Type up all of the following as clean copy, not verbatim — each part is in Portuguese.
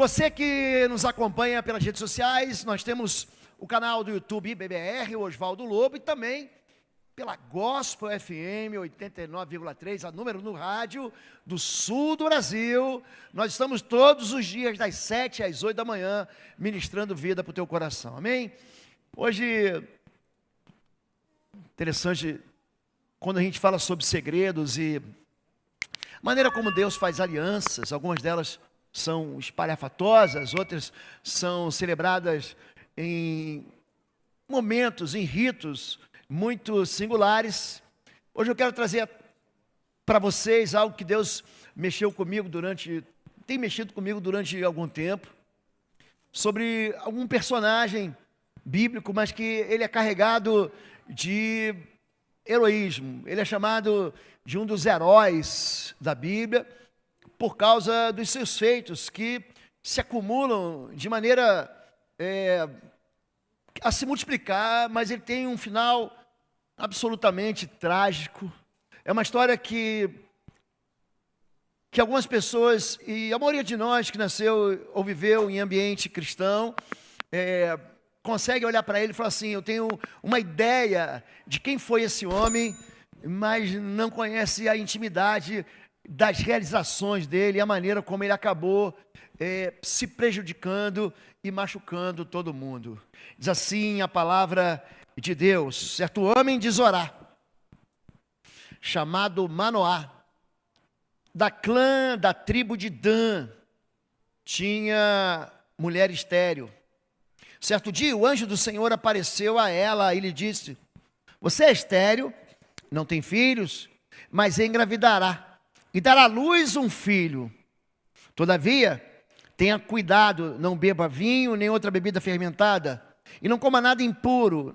Você que nos acompanha pelas redes sociais, nós temos o canal do YouTube IBBR, o Oswaldo Lobo, e também pela Gospel FM 89,3, a número no rádio do sul do Brasil. Nós estamos todos os dias, das 7 às 8 da manhã, ministrando vida para o teu coração, amém? Hoje, interessante, quando a gente fala sobre segredos e maneira como Deus faz alianças, algumas delas são espalhafatosas, outras são celebradas em momentos, em ritos muito singulares. Hoje eu quero trazer para vocês algo que Deus tem mexido comigo durante algum tempo, sobre algum personagem bíblico, mas que ele é carregado de heroísmo. Ele é chamado de um dos heróis da Bíblia, por causa dos seus feitos, que se acumulam de maneira a se multiplicar, mas ele tem um final absolutamente trágico. É uma história que algumas pessoas, e a maioria de nós que nasceu ou viveu em ambiente cristão, consegue olhar para ele e falar assim: eu tenho uma ideia de quem foi esse homem, mas não conhece a intimidade das realizações dele e a maneira como ele acabou se prejudicando e machucando todo mundo. Diz assim a palavra de Deus: certo homem de Zorá, chamado Manoá, da clã da tribo de Dan, tinha mulher estéril. Certo dia o anjo do Senhor apareceu a ela e lhe disse: você é estéril, não tem filhos, mas engravidará e dará à luz um filho. Todavia, tenha cuidado, não beba vinho nem outra bebida fermentada, e não coma nada impuro,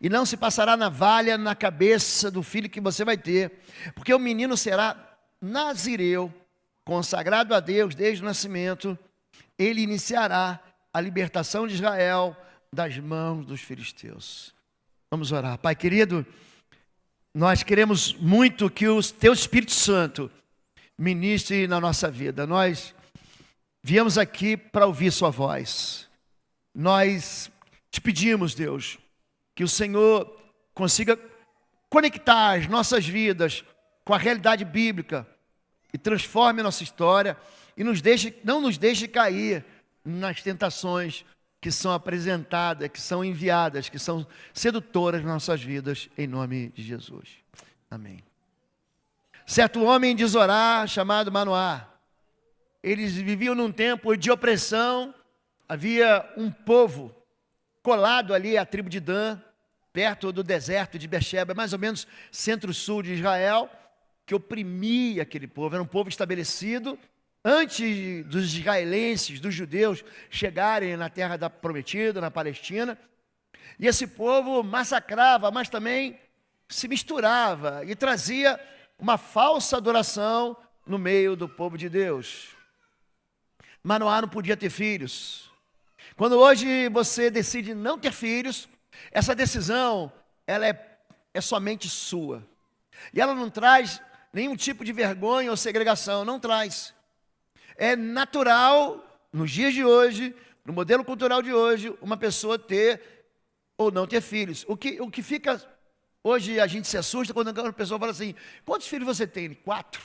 e não se passará navalha na cabeça do filho que você vai ter, porque o menino será nazireu, consagrado a Deus desde o nascimento. Ele iniciará a libertação de Israel das mãos dos filisteus. Vamos orar. Pai querido, nós queremos muito que o teu Espírito Santo ministre na nossa vida. Nós viemos aqui para ouvir sua voz. Nós te pedimos, Deus, que o Senhor consiga conectar as nossas vidas com a realidade bíblica e transforme a nossa história e não nos deixe cair nas tentações que são apresentadas, que são enviadas, que são sedutoras nas nossas vidas, em nome de Jesus. Amém. Certo homem de Zorá, chamado Manoá, eles viviam num tempo de opressão. Havia um povo colado ali à tribo de Dan, perto do deserto de Beersheba, mais ou menos centro-sul de Israel, que oprimia aquele povo. Era um povo estabelecido antes dos israelenses, dos judeus, chegarem na terra da prometida, na Palestina. E esse povo massacrava, mas também se misturava e trazia uma falsa adoração no meio do povo de Deus. Manoá não podia ter filhos. Quando hoje você decide não ter filhos, essa decisão ela é somente sua. E ela não traz nenhum tipo de vergonha ou segregação, não traz. É natural, nos dias de hoje, no modelo cultural de hoje, uma pessoa ter ou não ter filhos. O que fica... Hoje a gente se assusta quando uma pessoa fala assim: quantos filhos você tem? 4,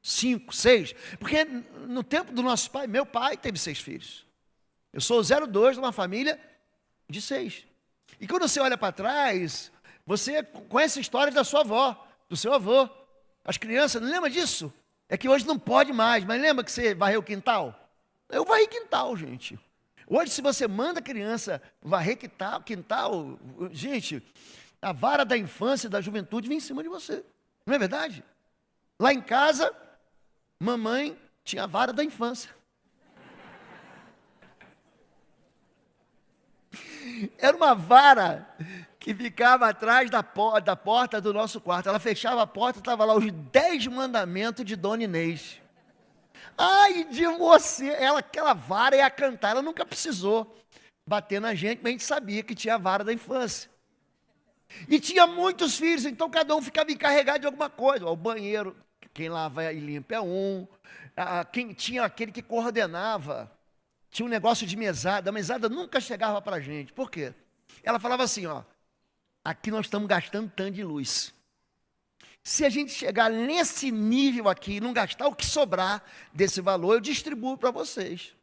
5, 6? Porque no tempo do nosso pai, meu pai teve 6 filhos. Eu sou o 02 de uma família de 6. E quando você olha para trás, você conhece a história da sua avó, do seu avô. As crianças, não lembra disso? É que hoje não pode mais, mas lembra que você varreu o quintal? Eu varri quintal, gente. Hoje, se você manda a criança varrer quintal, gente, a vara da infância e da juventude vem em cima de você. Não é verdade? Lá em casa, mamãe tinha a vara da infância. Era uma vara que ficava atrás da porta do nosso quarto. Ela fechava a porta e estava lá os 10 mandamentos de Dona Inês. Ai de você, aquela vara ia cantar, ela nunca precisou bater na gente, mas a gente sabia que tinha a vara da infância. E tinha muitos filhos, então cada um ficava encarregado de alguma coisa. O banheiro, quem lava e limpa é um. Quem tinha aquele que coordenava. tinha um negócio de mesada. A mesada nunca chegava para a gente. Por quê? Ela falava assim, ó, aqui nós estamos gastando tanto de luz. Se a gente chegar nesse nível aqui e não gastar o que sobrar desse valor, eu distribuo para vocês.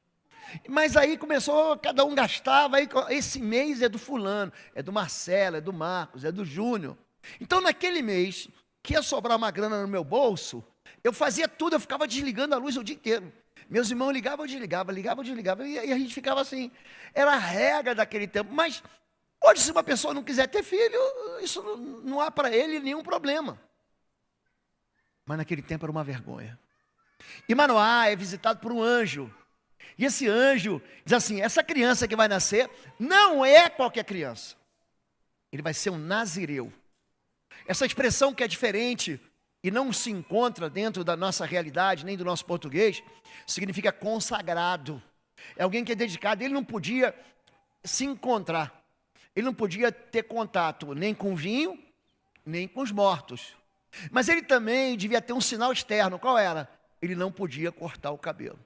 Mas aí começou, cada um gastava, aí esse mês é do fulano, é do Marcelo, é do Marcos, é do Júnior. Então naquele mês, que ia sobrar uma grana no meu bolso, eu fazia tudo, eu ficava desligando a luz o dia inteiro. Meus irmãos ligavam, eu desligava, ligavam, eu desligava, e a gente ficava assim. Era a regra daquele tempo. Mas hoje, se uma pessoa não quiser ter filho, isso não há para ele nenhum problema. Mas naquele tempo era uma vergonha. E Manoá é visitado por um anjo. E esse anjo diz assim, essa criança que vai nascer não é qualquer criança. Ele vai ser um nazireu. Essa expressão que é diferente e não se encontra dentro da nossa realidade, nem do nosso português, significa consagrado. É alguém que é dedicado. Ele não podia se encontrar. Ele não podia ter contato nem com o vinho, nem com os mortos. Mas ele também devia ter um sinal externo. Qual era? Ele não podia cortar o cabelo.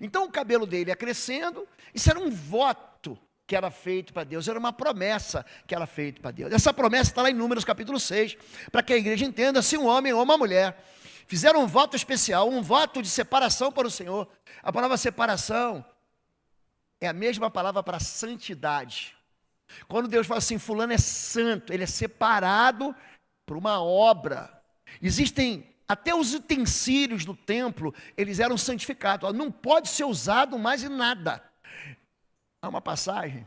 Então o cabelo dele ia crescendo. Isso era um voto que era feito para Deus. Era uma promessa que era feita para Deus. Essa promessa está lá em Números capítulo 6. Para que a igreja entenda, se um homem ou uma mulher fizeram um voto especial, um voto de separação para o Senhor. A palavra separação é a mesma palavra para santidade. Quando Deus fala assim, fulano é santo, ele é separado para uma obra. Existem até os utensílios do templo, eles eram santificados. Não pode ser usado mais em nada. Há uma passagem,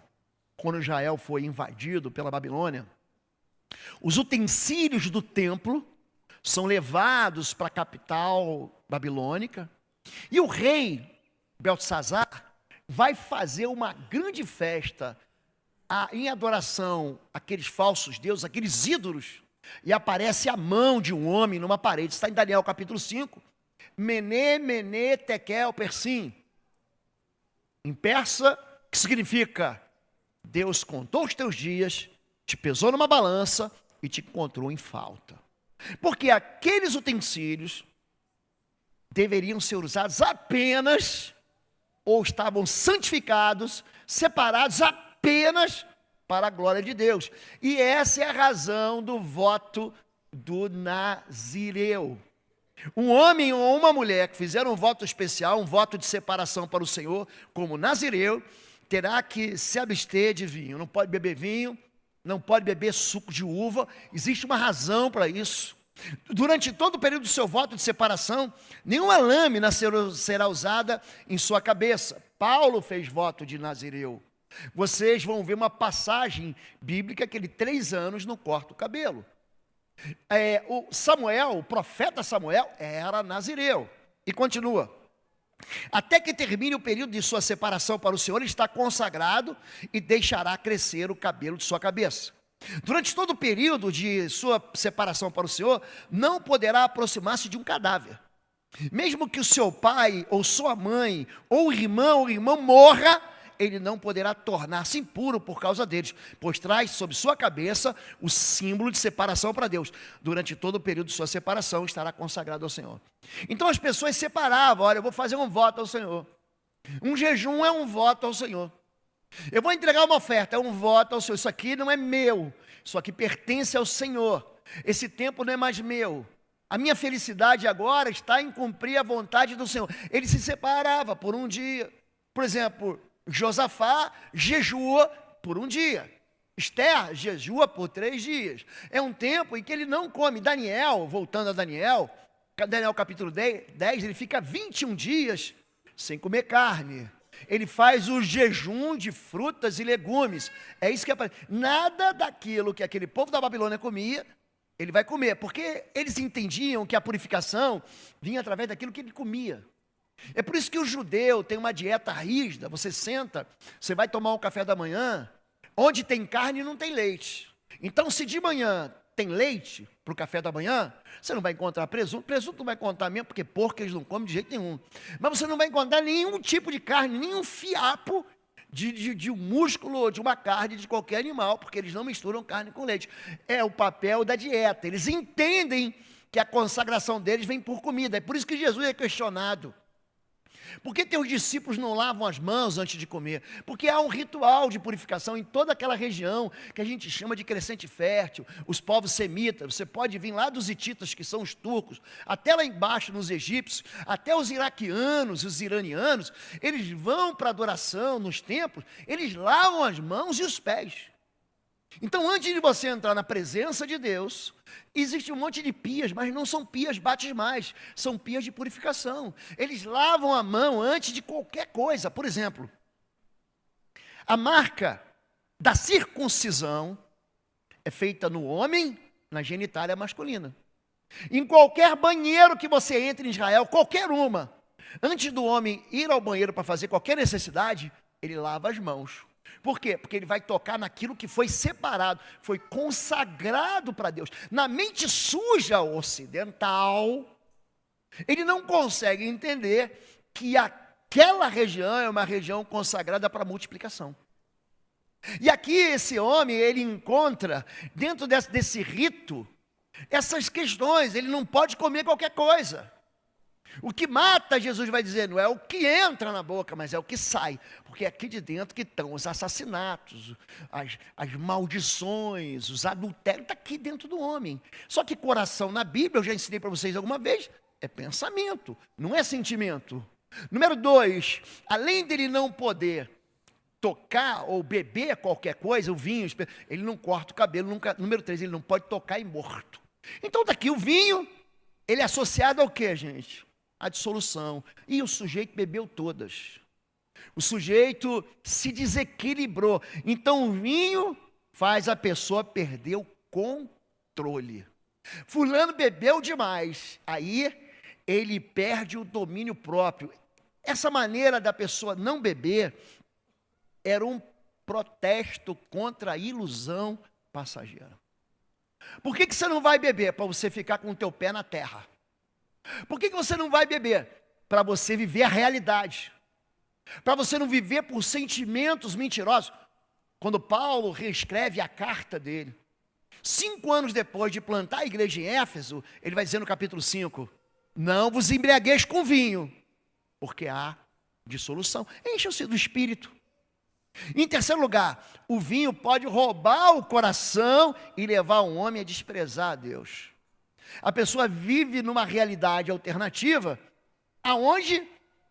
quando Israel foi invadido pela Babilônia, os utensílios do templo são levados para a capital babilônica, e o rei Beltesazar vai fazer uma grande festa em adoração àqueles falsos deuses, aqueles ídolos. E aparece a mão de um homem numa parede. Está em Daniel capítulo 5. Mené, Mené, Tekel, Persim. Em persa, que significa Deus contou os teus dias, te pesou numa balança e te encontrou em falta. Porque aqueles utensílios deveriam ser usados apenas, ou estavam santificados, separados apenas para a glória de Deus. E essa é a razão do voto do nazireu. Um homem ou uma mulher que fizeram um voto especial, um voto de separação para o Senhor, como nazireu, terá que se abster de vinho. Não pode beber vinho, não pode beber suco de uva. Existe uma razão para isso. Durante todo o período do seu voto de separação, nenhuma lâmina será usada em sua cabeça. Paulo fez voto de nazireu. Vocês vão ver uma passagem bíblica que ele 3 anos não corta o cabelo. O profeta Samuel era nazireu. E continua. Até que termine o período de sua separação para o Senhor, ele está consagrado e deixará crescer o cabelo de sua cabeça. Durante todo o período de sua separação para o Senhor, não poderá aproximar-se de um cadáver. Mesmo que o seu pai, ou sua mãe, ou irmão morra, ele não poderá tornar-se impuro por causa deles, pois traz sobre sua cabeça o símbolo de separação para Deus. Durante todo o período de sua separação, estará consagrado ao Senhor. Então as pessoas separavam, olha, eu vou fazer um voto ao Senhor. Um jejum é um voto ao Senhor. Eu vou entregar uma oferta, é um voto ao Senhor. Isso aqui não é meu, isso aqui pertence ao Senhor. Esse tempo não é mais meu. A minha felicidade agora está em cumprir a vontade do Senhor. Ele se separava por um dia. Por exemplo, Josafá jejua por um dia. Esther jejua por 3 dias. É um tempo em que ele não come. Daniel, voltando a Daniel capítulo 10, ele fica 21 dias sem comer carne. Ele faz o jejum de frutas e legumes. É isso que aparece. Nada daquilo que aquele povo da Babilônia comia, ele vai comer. Porque eles entendiam que a purificação vinha através daquilo que ele comia. É por isso que o judeu tem uma dieta rígida. Você senta, você vai tomar um café da manhã, onde tem carne não tem leite. Então se de manhã tem leite para o café da manhã, você não vai encontrar presunto. Presunto não vai encontrar mesmo, porque porco eles não comem de jeito nenhum. Mas você não vai encontrar nenhum tipo de carne, nenhum fiapo de um músculo ou de uma carne de qualquer animal, porque eles não misturam carne com leite. É o papel da dieta. Eles entendem que a consagração deles vem por comida. É por isso que Jesus é questionado. Por que teus discípulos não lavam as mãos antes de comer? Porque há um ritual de purificação em toda aquela região que a gente chama de crescente fértil, os povos semitas. Você pode vir lá dos hititas, que são os turcos, até lá embaixo nos egípcios, até os iraquianos, os iranianos, eles vão para adoração nos templos, eles lavam as mãos e os pés. Então, antes de você entrar na presença de Deus, existe um monte de pias, mas não são pias batismais, são pias de purificação. Eles lavam a mão antes de qualquer coisa. Por exemplo, a marca da circuncisão é feita no homem, na genitália masculina. Em qualquer banheiro que você entre em Israel, qualquer uma, antes do homem ir ao banheiro para fazer qualquer necessidade, ele lava as mãos. Por quê? Porque ele vai tocar naquilo que foi separado, foi consagrado para Deus. Na mente suja ocidental, ele não consegue entender que aquela região é uma região consagrada para multiplicação. E aqui esse homem, ele encontra, dentro desse rito, essas questões. Ele não pode comer qualquer coisa. O que mata, Jesus vai dizer, não é o que entra na boca, mas é o que sai. Porque é aqui de dentro que estão os assassinatos, as maldições, os adultérios, está aqui dentro do homem. Só que coração na Bíblia, eu já ensinei para vocês alguma vez, é pensamento, não é sentimento. Número 2, além dele não poder tocar ou beber qualquer coisa, o vinho, ele não corta o cabelo, nunca. Número 3, ele não pode tocar em morto. Então está aqui o vinho, ele é associado ao quê, gente? A dissolução. E o sujeito bebeu todas. O sujeito se desequilibrou. Então o vinho faz a pessoa perder o controle. Fulano bebeu demais. Aí ele perde o domínio próprio. Essa maneira da pessoa não beber era um protesto contra a ilusão passageira. Por que você não vai beber? Para você ficar com o teu pé na terra. Por que você não vai beber? Para você viver a realidade. Para você não viver por sentimentos mentirosos. Quando Paulo reescreve a carta dele, 5 anos depois de plantar a igreja em Éfeso, ele vai dizer no capítulo 5, não vos embriagueis com vinho, porque há dissolução. Encham-se do Espírito. Em terceiro lugar, o vinho pode roubar o coração e levar um homem a desprezar a Deus. A pessoa vive numa realidade alternativa, aonde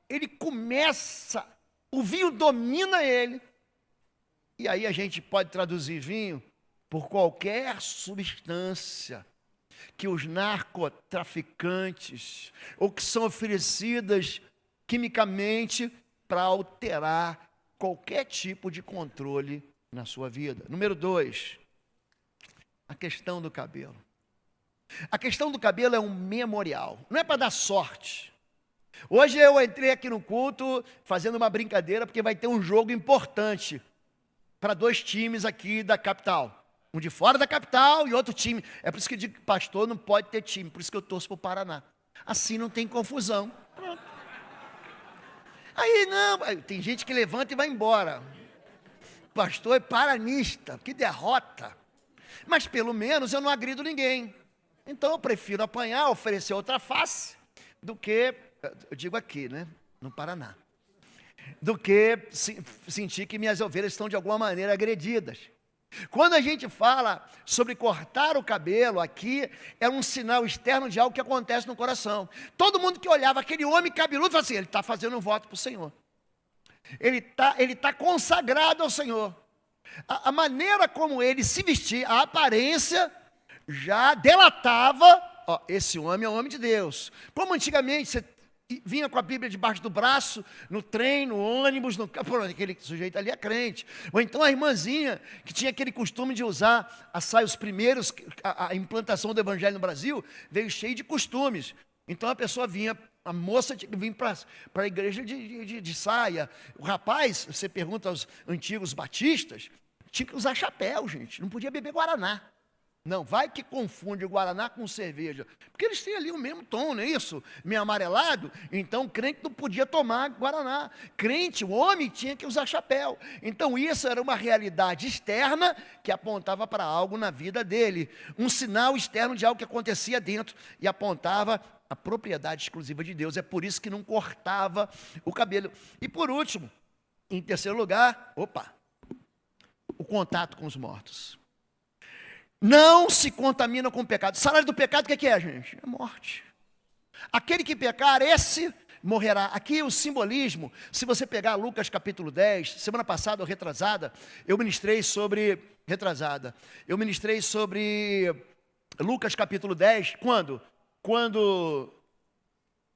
ele começa, o vinho domina ele, e aí a gente pode traduzir vinho por qualquer substância que os narcotraficantes, ou que são oferecidas quimicamente para alterar qualquer tipo de controle na sua vida. Número 2, a questão do cabelo. A questão do cabelo é um memorial, não é para dar sorte. Hoje eu entrei aqui no culto fazendo uma brincadeira, porque vai ter um jogo importante para 2 times aqui da capital. Um de fora da capital e outro time. É por isso que eu digo que pastor não pode ter time, por isso que eu torço para o Paraná. Assim não tem confusão. Pronto. Aí não, tem gente que levanta e vai embora. Pastor é paranista, que derrota. Mas pelo menos eu não agrido ninguém. Então eu prefiro apanhar, oferecer outra face, do que, eu digo aqui, né, no Paraná, do que sentir que minhas ovelhas estão de alguma maneira agredidas. Quando a gente fala sobre cortar o cabelo aqui, é um sinal externo de algo que acontece no coração. Todo mundo que olhava aquele homem cabeludo, fala assim, ele está fazendo um voto para o Senhor. Ele tá consagrado ao Senhor. A maneira como ele se vestia, a aparência, já delatava, ó, esse homem é um homem de Deus. Como antigamente você vinha com a Bíblia debaixo do braço, no trem, no ônibus, aquele sujeito ali é crente. Ou então a irmãzinha, que tinha aquele costume de usar a saia, os primeiros, a implantação do evangelho no Brasil, veio cheio de costumes. Então a pessoa vinha, a moça tinha que vir para a igreja de saia. O rapaz, você pergunta aos antigos batistas, tinha que usar chapéu, gente, não podia beber guaraná. Não, vai que confunde o Guaraná com cerveja. Porque eles têm ali o mesmo tom, não é isso? Meio amarelado. Então, crente não podia tomar Guaraná. Crente, o homem tinha que usar chapéu. Então, isso era uma realidade externa que apontava para algo na vida dele. Um sinal externo de algo que acontecia dentro e apontava a propriedade exclusiva de Deus. É por isso que não cortava o cabelo. E por último, em terceiro lugar, o contato com os mortos. Não se contamina com o pecado. O salário do pecado, o que é, gente? É morte. Aquele que pecar, esse morrerá. Aqui o simbolismo, se você pegar Lucas capítulo 10, semana passada ou retrasada, eu ministrei sobre Lucas capítulo 10, quando? Quando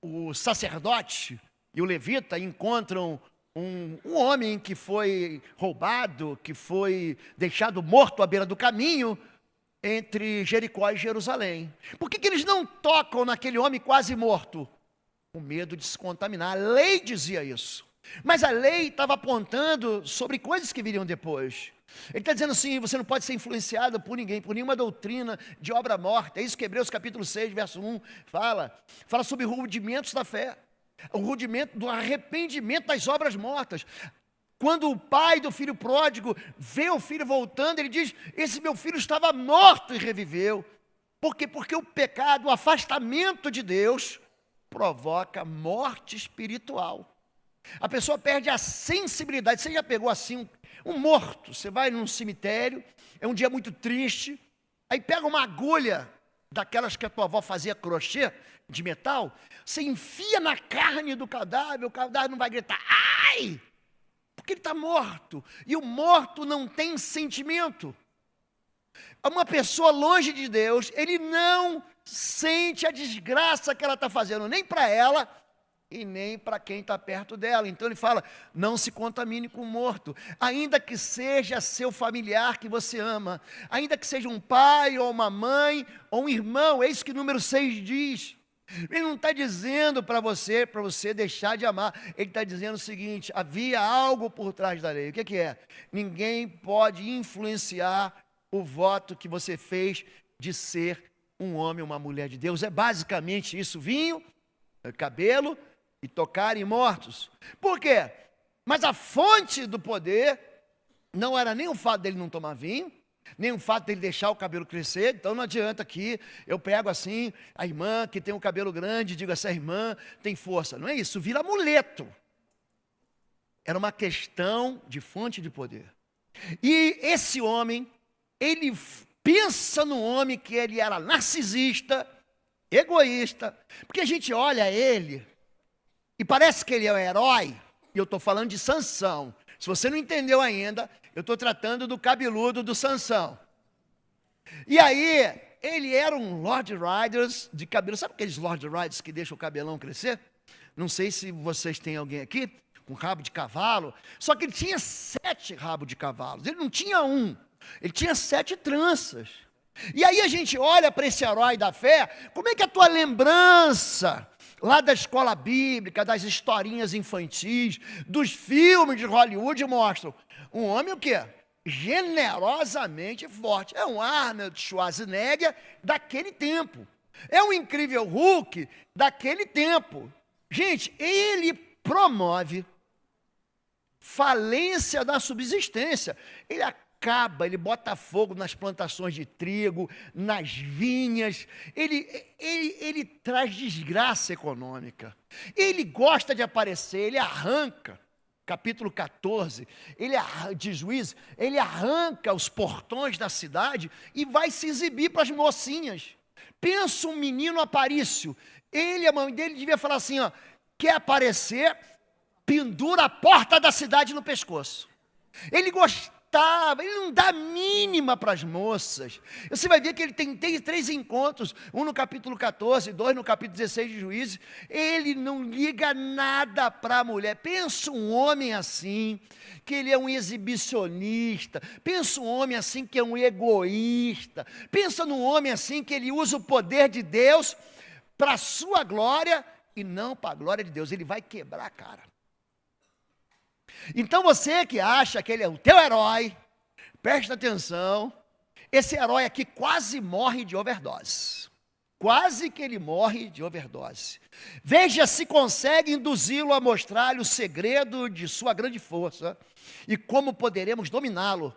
o sacerdote e o levita encontram um homem que foi roubado, que foi deixado morto à beira do caminho, entre Jericó e Jerusalém. Por que eles não tocam naquele homem quase morto? Com medo de se contaminar. A lei dizia isso. Mas a lei estava apontando sobre coisas que viriam depois. Ele está dizendo assim, você não pode ser influenciado por ninguém, por nenhuma doutrina de obra morta. É isso que Hebreus capítulo 6, verso 1 fala. Fala sobre rudimentos da fé. O rudimento do arrependimento das obras mortas. Quando o pai do filho pródigo vê o filho voltando, ele diz, esse meu filho estava morto e reviveu. Por quê? Porque o pecado, o afastamento de Deus, provoca morte espiritual. A pessoa perde a sensibilidade. Você já pegou assim um morto, você vai num cemitério, é um dia muito triste, aí pega uma agulha, daquelas que a tua avó fazia crochê, de metal, você enfia na carne do cadáver, o cadáver não vai gritar, ai! Porque ele está morto, e o morto não tem sentimento. Uma pessoa longe de Deus, ele não sente a desgraça que ela está fazendo, nem para ela, e nem para quem está perto dela. Então ele fala, não se contamine com o morto, ainda que seja seu familiar que você ama, ainda que seja um pai, ou uma mãe, ou um irmão, é isso que o número 6 diz. Ele não está dizendo para você deixar de amar. Ele está dizendo o seguinte, havia algo por trás da lei. O que é? Ninguém pode influenciar o voto que você fez de ser um homem ou uma mulher de Deus. É basicamente isso, vinho, cabelo e tocar em mortos. Por quê? Mas a fonte do poder não era nem o fato dele não tomar vinho, nem o fato dele deixar o cabelo crescer. Então não adianta aqui, eu pego assim, a irmã que tem um cabelo grande, digo, essa irmã tem força. Não é isso, vira amuleto. Era uma questão de fonte de poder. E esse homem, ele pensa no homem que ele era narcisista, egoísta, porque a gente olha ele e parece que ele é um herói, e eu estou falando de Sansão. Se você não entendeu ainda, eu estou tratando do cabeludo do Sansão. E aí, ele era um Lord Riders de cabelo. Sabe aqueles Lord Riders que deixam o cabelão crescer? Não sei se vocês têm alguém aqui com rabo de cavalo. Só que ele tinha 7 rabos de cavalos. Ele não tinha um. Ele tinha 7 tranças. E aí a gente olha para esse herói da fé. Como é que é a tua lembrança lá da escola bíblica, das historinhas infantis, dos filmes de Hollywood mostram um homem o quê? Generosamente forte. É um Arnold Schwarzenegger daquele tempo. É um incrível Hulk daquele tempo. Gente, ele promove falência da subsistência. Ele bota fogo nas plantações de trigo, nas vinhas, ele traz desgraça econômica. Ele gosta de aparecer, ele arranca. Capítulo 14, de Juízes, ele arranca os portões da cidade e vai se exibir para as mocinhas. Pensa um menino aparício, a mãe dele devia falar assim, ó, quer aparecer, pendura a porta da cidade no pescoço. Ele ele não dá mínima para as moças. Você vai ver que ele tem 3 encontros, um no capítulo 14, 2 no capítulo 16 de Juízes. Ele não liga nada para a mulher. Pensa um homem assim, que ele é um exibicionista. Pensa um homem assim que é um egoísta. Pensa num homem assim que ele usa o poder de Deus para a sua glória e não para a glória de Deus. Ele vai quebrar a cara. Então você que acha que ele é o teu herói, presta atenção, esse herói aqui quase morre de overdose. Quase que ele morre de overdose. Veja se consegue induzi-lo a mostrar-lhe o segredo de sua grande força e como poderemos dominá-lo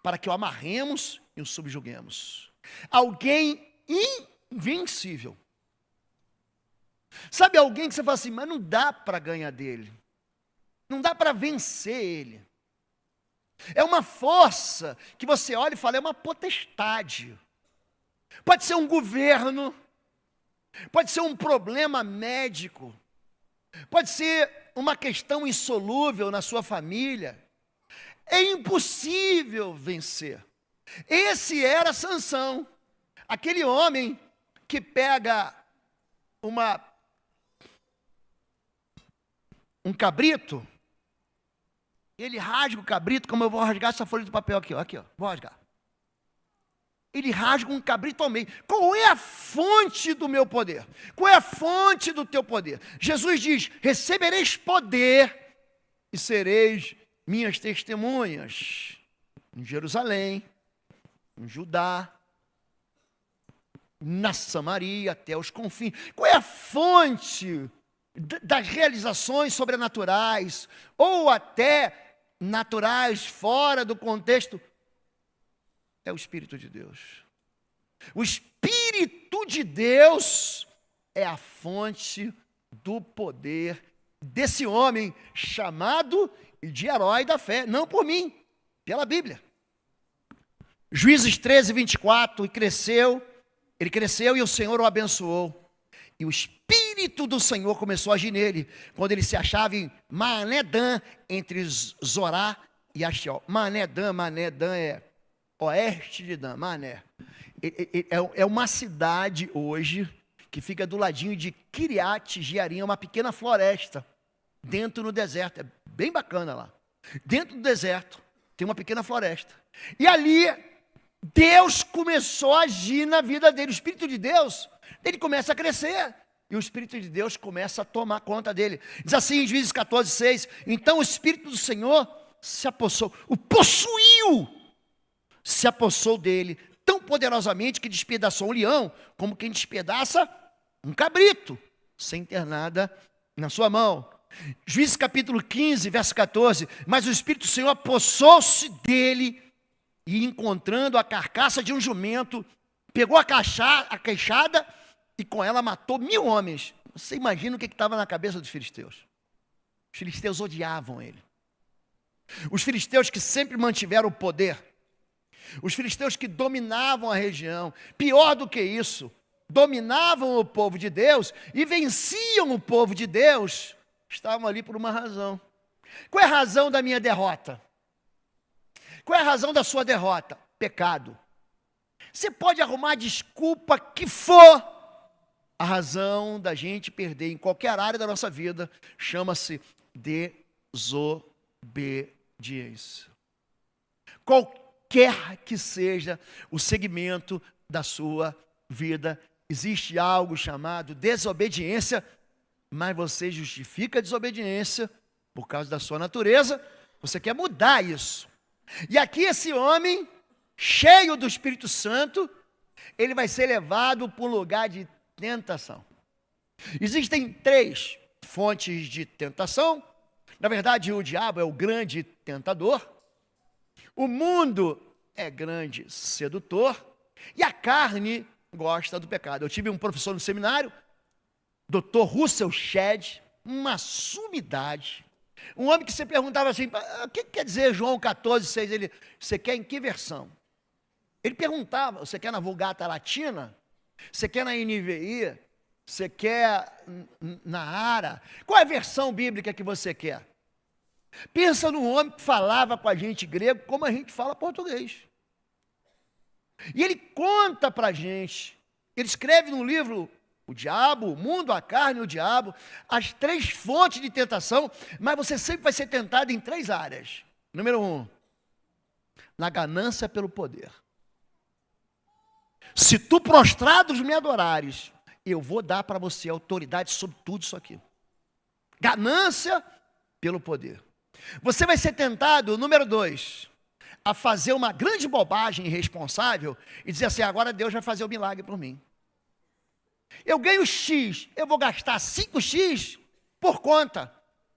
para que o amarremos e o subjuguemos. Alguém invencível. Sabe alguém que você fala assim, mas não dá para ganhar dele. Não dá para vencer ele. É uma força que você olha e fala, é uma potestade. Pode ser um governo, pode ser um problema médico, pode ser uma questão insolúvel na sua família. É impossível vencer. Esse era Sansão, aquele homem que pega um cabrito, ele rasga o cabrito, como eu vou rasgar essa folha de papel aqui, ó, vou rasgar. Ele rasga um cabrito ao meio. Qual é a fonte do meu poder? Qual é a fonte do teu poder? Jesus diz, recebereis poder e sereis minhas testemunhas em Jerusalém, em Judá, na Samaria, até os confins. Qual é a fonte das realizações sobrenaturais, ou até naturais, fora do contexto? É o Espírito de Deus. O Espírito de Deus é a fonte do poder desse homem chamado de herói da fé. Não por mim, pela Bíblia. Juízes 13, 24, ele cresceu e o Senhor o abençoou. E o Espírito do Senhor começou a agir nele, quando ele se achava em Maanedã, entre Zorá e Astiel. Maanedã é oeste de Dan, Mané. É uma cidade hoje que fica do ladinho de Kiriat Jearim, uma pequena floresta, dentro no deserto. É bem bacana lá. Dentro do deserto tem uma pequena floresta. E ali Deus começou a agir na vida dele. O Espírito de Deus, ele começa a crescer. E o Espírito de Deus começa a tomar conta dele. Diz assim em Juízes 14, 6. Então o Espírito do Senhor se apossou, o possuiu, se apossou dele tão poderosamente que despedaçou um leão, como quem despedaça um cabrito, sem ter nada na sua mão. Juízes capítulo 15, verso 14. Mas o Espírito do Senhor apossou-se dele, e encontrando a carcaça de um jumento, pegou a queixada, e com ela matou 1000 homens. Você imagina o que estava na cabeça dos filisteus? Os filisteus odiavam ele. Os filisteus que sempre mantiveram o poder. Os filisteus que dominavam a região. Pior do que isso, dominavam o povo de Deus e venciam o povo de Deus. Estavam ali por uma razão. Qual é a razão da minha derrota? Qual é a razão da sua derrota? Pecado. Você pode arrumar a desculpa que for. A razão da gente perder em qualquer área da nossa vida chama-se desobediência. Qualquer que seja o segmento da sua vida, existe algo chamado desobediência, mas você justifica a desobediência por causa da sua natureza, você quer mudar isso. E aqui esse homem, cheio do Espírito Santo, ele vai ser levado para um lugar de tentação. Existem 3 fontes de tentação. Na verdade, o diabo é o grande tentador, o mundo é grande sedutor, e a carne gosta do pecado. Eu tive um professor no seminário, Dr. Russell Shedd, uma sumidade, um homem que você perguntava assim, o que quer dizer João 14, 6? Ele, você quer em que versão? Ele perguntava, você quer na Vulgata Latina? Você quer na NVI? Você quer na ARA? Qual é a versão bíblica que você quer? Pensa num homem que falava com a gente grego como a gente fala português. E ele conta para a gente, ele escreve no livro o diabo, o mundo, a carne e o diabo, as 3 fontes de tentação, mas você sempre vai ser tentado em 3 áreas. Número 1, na ganância pelo poder. Se tu prostrados me adorares, eu vou dar para você autoridade sobre tudo isso aqui. Ganância pelo poder. Você vai ser tentado, número 2, a fazer uma grande bobagem irresponsável e dizer assim, agora Deus vai fazer o milagre por mim. Eu ganho X, eu vou gastar 5X por conta.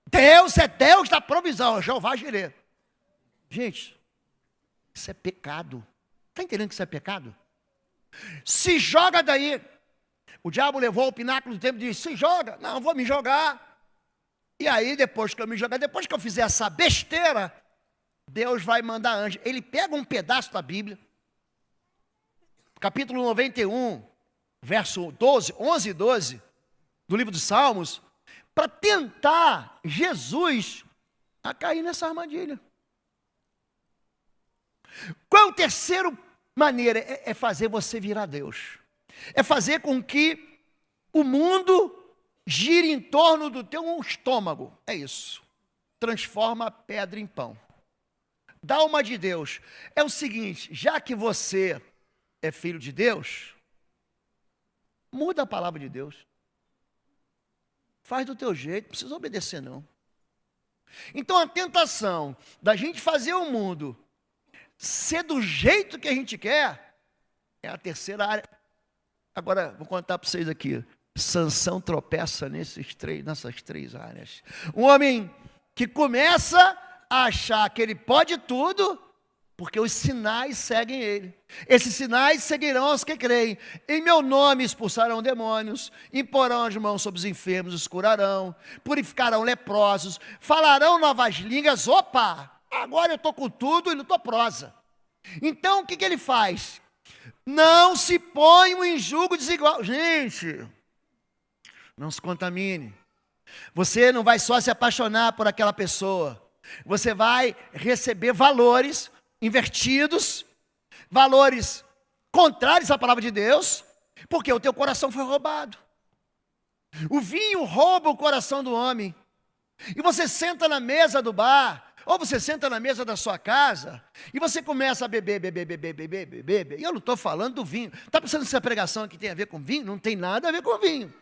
Deus é Deus da provisão, Jeová Jireh. Gente, isso é pecado. Está entendendo que isso é pecado? Se joga daí. O diabo levou ao pináculo do templo e disse, se joga. Não, vou me jogar. E aí, depois que eu me jogar, depois que eu fizer essa besteira, Deus vai mandar anjo. Ele pega um pedaço da Bíblia, capítulo 91, verso 12, 11 e 12, do livro dos Salmos, para tentar Jesus a cair nessa armadilha. Qual é a terceira maneira? É fazer você virar Deus. É fazer com que o mundo gire em torno do teu estômago. É isso. Transforma a pedra em pão. Dá uma de Deus. É o seguinte, já que você é filho de Deus, muda a palavra de Deus. Faz do teu jeito, não precisa obedecer não. Então a tentação da gente fazer o mundo ser do jeito que a gente quer é a terceira área. Agora, vou contar para vocês aqui. Sansão tropeça nessas três áreas. Um homem que começa a achar que ele pode tudo, porque os sinais seguem ele. Esses sinais seguirão aos que creem. Em meu nome expulsarão demônios, imporão as mãos sobre os enfermos, os curarão, purificarão leprosos, falarão novas línguas. Opa, agora eu estou com tudo e não estou prosa. Então o que ele faz? Não se ponham em julgo desigual. Gente, não se contamine. Você não vai só se apaixonar por aquela pessoa. Você vai receber valores invertidos, valores contrários à palavra de Deus, porque o teu coração foi roubado. O vinho rouba o coração do homem. E você senta na mesa do bar, ou você senta na mesa da sua casa, e você começa a beber. E eu não estou falando do vinho. Está pensando se a pregação aqui tem a ver com vinho? Não tem nada a ver com vinho.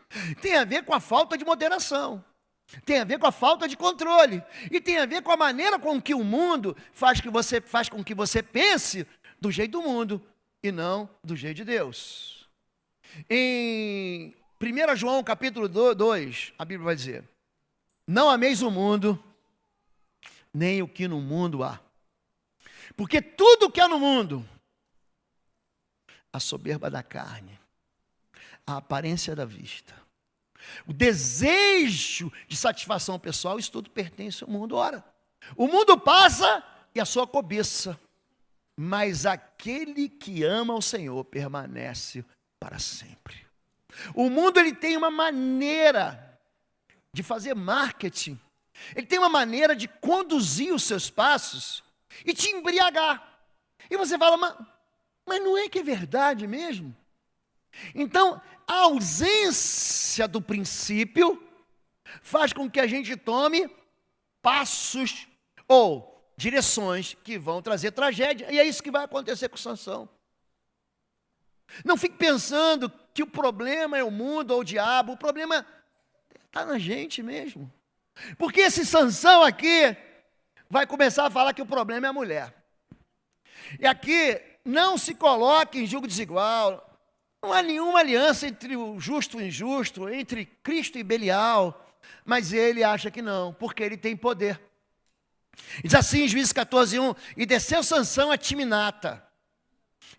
Tem a ver com a falta de moderação. Tem a ver com a falta de controle. E tem a ver com a maneira com que o mundo faz com que você pense do jeito do mundo e não do jeito de Deus. Em 1 João capítulo 2, a Bíblia vai dizer: não ameis o mundo, nem o que no mundo há. Porque tudo que há no mundo, a soberba da carne, a aparência da vista, o desejo de satisfação pessoal, isso tudo pertence ao mundo. Ora, o mundo passa e a sua cobiça, mas aquele que ama o Senhor permanece para sempre. O mundo, ele tem uma maneira de fazer marketing, ele tem uma maneira de conduzir os seus passos e te embriagar. E você fala, mas não é que é verdade mesmo? Então, a ausência do princípio faz com que a gente tome passos ou direções que vão trazer tragédia. E é isso que vai acontecer com Sansão. Não fique pensando que o problema é o mundo ou o diabo. O problema está na gente mesmo. Porque esse Sansão aqui vai começar a falar que o problema é a mulher. E aqui não se coloque em julgo desigual. Não há nenhuma aliança entre o justo e o injusto, entre Cristo e Belial, mas ele acha que não, porque ele tem poder. Diz assim, Juízes 14:1, e desceu Sansão a Timinata,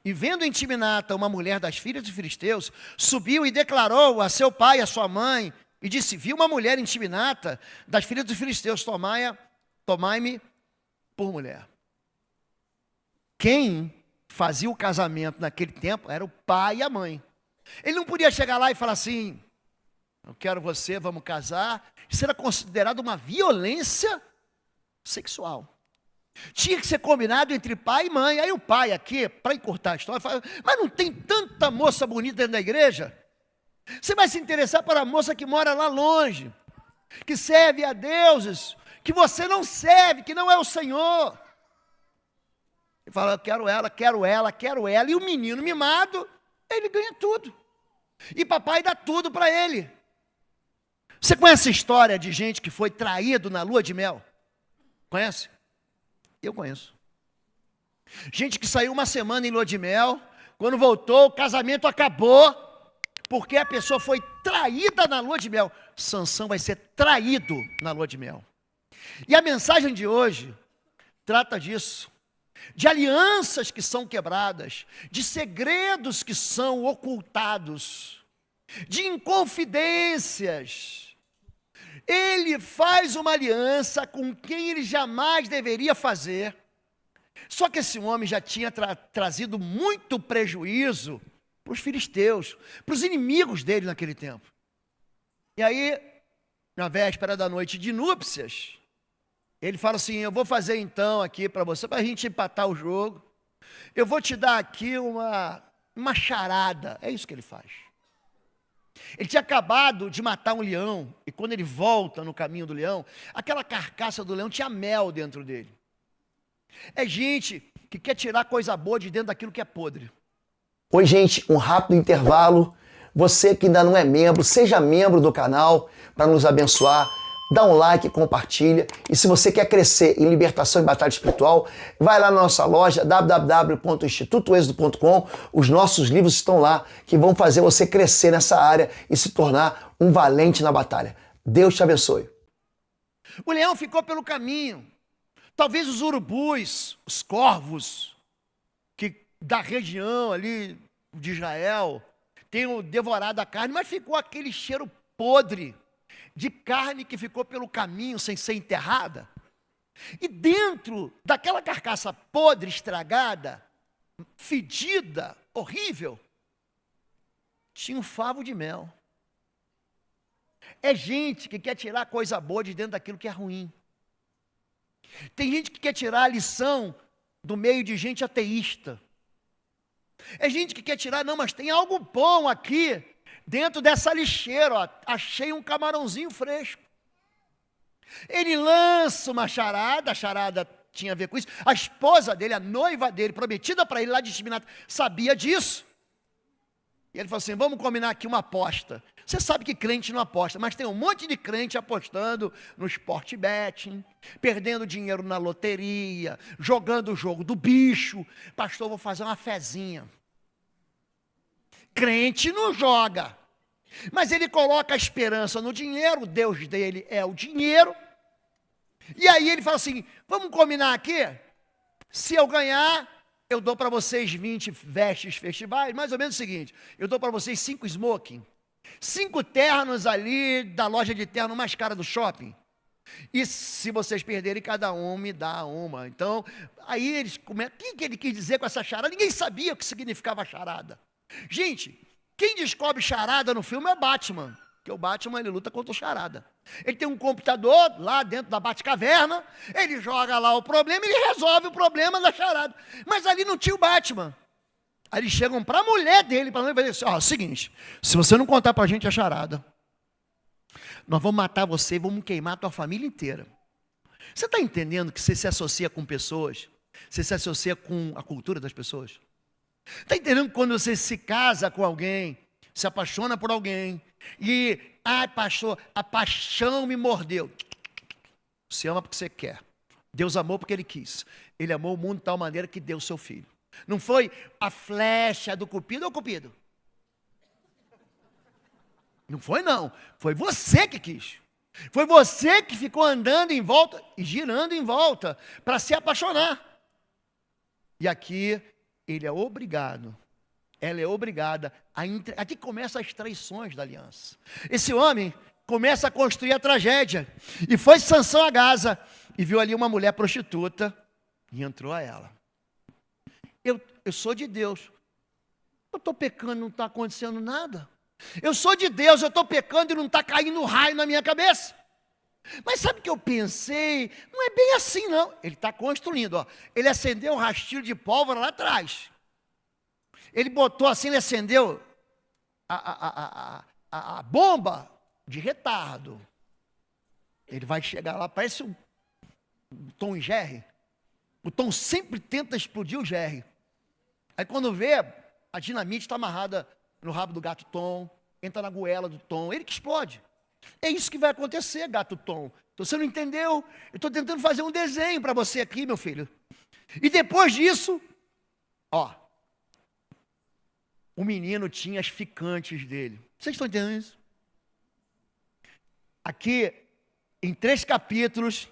e vendo em Timinata uma mulher das filhas dos filisteus, subiu e declarou a seu pai e a sua mãe, e disse, vi uma mulher em Timinata das filhas dos filisteus, tomai-me por mulher. Quem fazia o casamento naquele tempo era o pai e a mãe. Ele não podia chegar lá e falar assim, eu quero você, vamos casar. Isso era considerado uma violência sexual. Tinha que ser combinado entre pai e mãe. Aí o pai aqui, para encurtar a história, fala, mas não tem tanta moça bonita dentro da igreja? Você vai se interessar para a moça que mora lá longe, que serve a deuses, que você não serve, que não é o Senhor. Ele fala, quero ela. E o menino mimado, ele ganha tudo. E papai dá tudo para ele. Você conhece a história de gente que foi traído na lua de mel? Conhece? Eu conheço. Gente que saiu uma semana em lua de mel, quando voltou, o casamento acabou, porque a pessoa foi traída na lua de mel. Sansão vai ser traído na lua de mel. E a mensagem de hoje trata disso, de alianças que são quebradas, de segredos que são ocultados, de inconfidências. Ele faz uma aliança com quem ele jamais deveria fazer. Só que esse homem já tinha trazido muito prejuízo para os filisteus, para os inimigos dele naquele tempo. E aí, na véspera da noite de núpcias, ele fala assim: eu vou fazer então aqui para você, para a gente empatar o jogo, eu vou te dar aqui uma charada. É isso que ele faz. Ele tinha acabado de matar um leão, e quando ele volta no caminho do leão, aquela carcaça do leão tinha mel dentro dele. É gente que quer tirar coisa boa de dentro daquilo que é podre. Oi, gente, um rápido intervalo. Você que ainda não é membro, seja membro do canal para nos abençoar. Dá um like, compartilha. E se você quer crescer em libertação e batalha espiritual, vai lá na nossa loja www.institutoexodo.com. Os nossos livros estão lá que vão fazer você crescer nessa área e se tornar um valente na batalha. Deus te abençoe. O leão ficou pelo caminho. Talvez os urubus, os corvos, que da região ali de Israel, tenham devorado a carne, mas ficou aquele cheiro podre de carne que ficou pelo caminho sem ser enterrada. E dentro daquela carcaça podre, estragada, fedida, horrível, tinha um favo de mel. É gente que quer tirar coisa boa de dentro daquilo que é ruim. Tem gente que quer tirar a lição do meio de gente ateísta. É gente que quer tirar, não, mas tem algo bom aqui, dentro dessa lixeira, ó, achei um camarãozinho fresco. Ele lança uma charada, a charada tinha a ver com isso. A esposa dele, a noiva dele, prometida para ele lá de Timnat, sabia disso. E ele falou assim: vamos combinar aqui uma aposta. Você sabe que crente não aposta, mas tem um monte de crente apostando no sport betting, perdendo dinheiro na loteria, jogando o jogo do bicho. Pastor, vou fazer uma fezinha. Crente não joga, mas ele coloca a esperança no dinheiro, o Deus dele é o dinheiro. E aí ele fala assim: vamos combinar aqui? Se eu ganhar, eu dou para vocês 20 vestes festivais, mais ou menos o seguinte: eu dou para vocês 5 smoking, 5 ternos ali da loja de terno mais cara do shopping. E se vocês perderem, cada um me dá uma. Então, aí eles começam. O que ele quis dizer com essa charada? Ninguém sabia o que significava charada. Gente, quem descobre charada no filme é Batman. Porque o Batman, ele luta contra o charada. Ele tem um computador lá dentro da Batcaverna, ele joga lá o problema, ele resolve o problema da charada. Mas ali não tinha o Batman. Aí eles chegam para a mulher dele, para a mulher, e dizem assim: ó, seguinte, se você não contar para a gente a charada, nós vamos matar você e vamos queimar a tua família inteira. Você está entendendo que você se associa com pessoas, você se associa com a cultura das pessoas? Está entendendo que quando você se casa com alguém, se apaixona por alguém, e, ai pastor, a paixão me mordeu. Você ama porque você quer. Deus amou porque Ele quis. Ele amou o mundo de tal maneira que deu o seu filho. Não foi a flecha do cupido ou cupido? Não foi não, foi você que quis. Foi você que ficou andando em volta e girando em volta para se apaixonar. E aqui ele é obrigado, ela é obrigada a aqui começam as traições da aliança. Esse homem começa a construir a tragédia. E foi Sansão a Gaza e viu ali uma mulher prostituta e entrou a ela. Eu sou de Deus. Eu estou pecando e não está acontecendo nada. Eu sou de Deus, eu estou pecando e não está caindo raio na minha cabeça. Mas sabe o que eu pensei? Não é bem assim não. Ele está construindo, ó. Ele acendeu um rastilho de pólvora lá atrás. Ele botou assim, ele acendeu a bomba de retardo. Ele vai chegar lá, parece um Tom e Jerry. O Tom sempre tenta explodir o Jerry. Aí quando vê, a dinamite está amarrada no rabo do gato Tom, entra na goela do Tom, ele que explode. É isso que vai acontecer, gato Tom. Então, você não entendeu? Eu estou tentando fazer um desenho para você aqui, meu filho. E depois disso, ó, o menino tinha as ficantes dele. Vocês estão entendendo isso? Aqui, em 3 capítulos,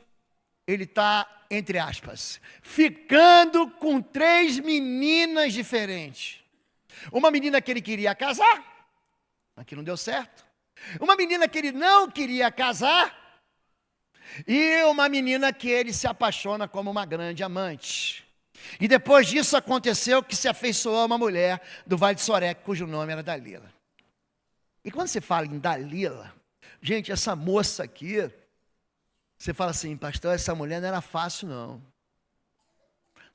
ele está, entre aspas, ficando com 3 meninas diferentes. Uma menina que ele queria casar, mas que não deu certo. Uma menina que ele não queria casar. E uma menina que ele se apaixona como uma grande amante. E depois disso aconteceu que se afeiçoou a uma mulher do Vale de Sorek, cujo nome era Dalila. E quando você fala em Dalila, gente, essa moça aqui, você fala assim, pastor, essa mulher não era fácil não.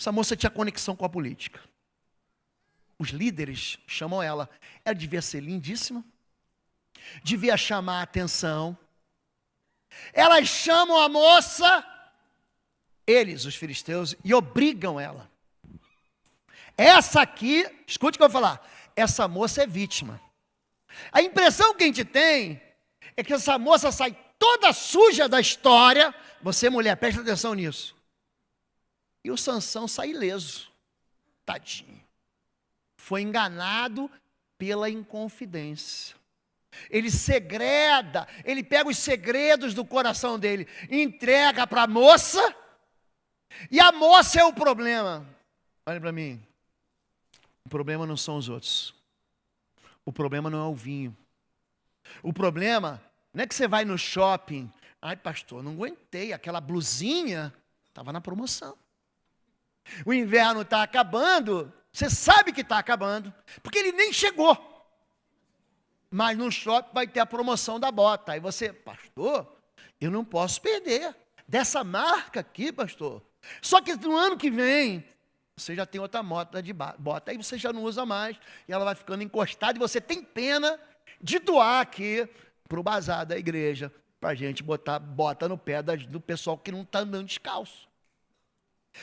Essa moça tinha conexão com a política. Os líderes chamam ela. Ela devia ser lindíssima, devia chamar a atenção. Elas chamam a moça, eles, os filisteus, e obrigam ela. Essa aqui, escute o que eu vou falar, essa moça é vítima. A impressão que a gente tem é que essa moça sai toda suja da história. Você, mulher, presta atenção nisso. E o Sansão sai ileso. Tadinho. Foi enganado pela inconfidência. Ele segreda, ele pega os segredos do coração dele, entrega para a moça, e a moça é o problema. Olha para mim, o problema não são os outros, o problema não é o vinho, o problema não é que você vai no shopping, ai pastor, não aguentei, aquela blusinha estava na promoção, o inverno está acabando, você sabe que está acabando, porque ele nem chegou. Mas no shopping vai ter a promoção da bota. Aí você, pastor, eu não posso perder dessa marca aqui, pastor. Só que no ano que vem, você já tem outra bota de bota. Aí você já não usa mais, e ela vai ficando encostada, e você tem pena de doar aqui para o bazar da igreja, para a gente botar bota no pé do pessoal que não está andando descalço.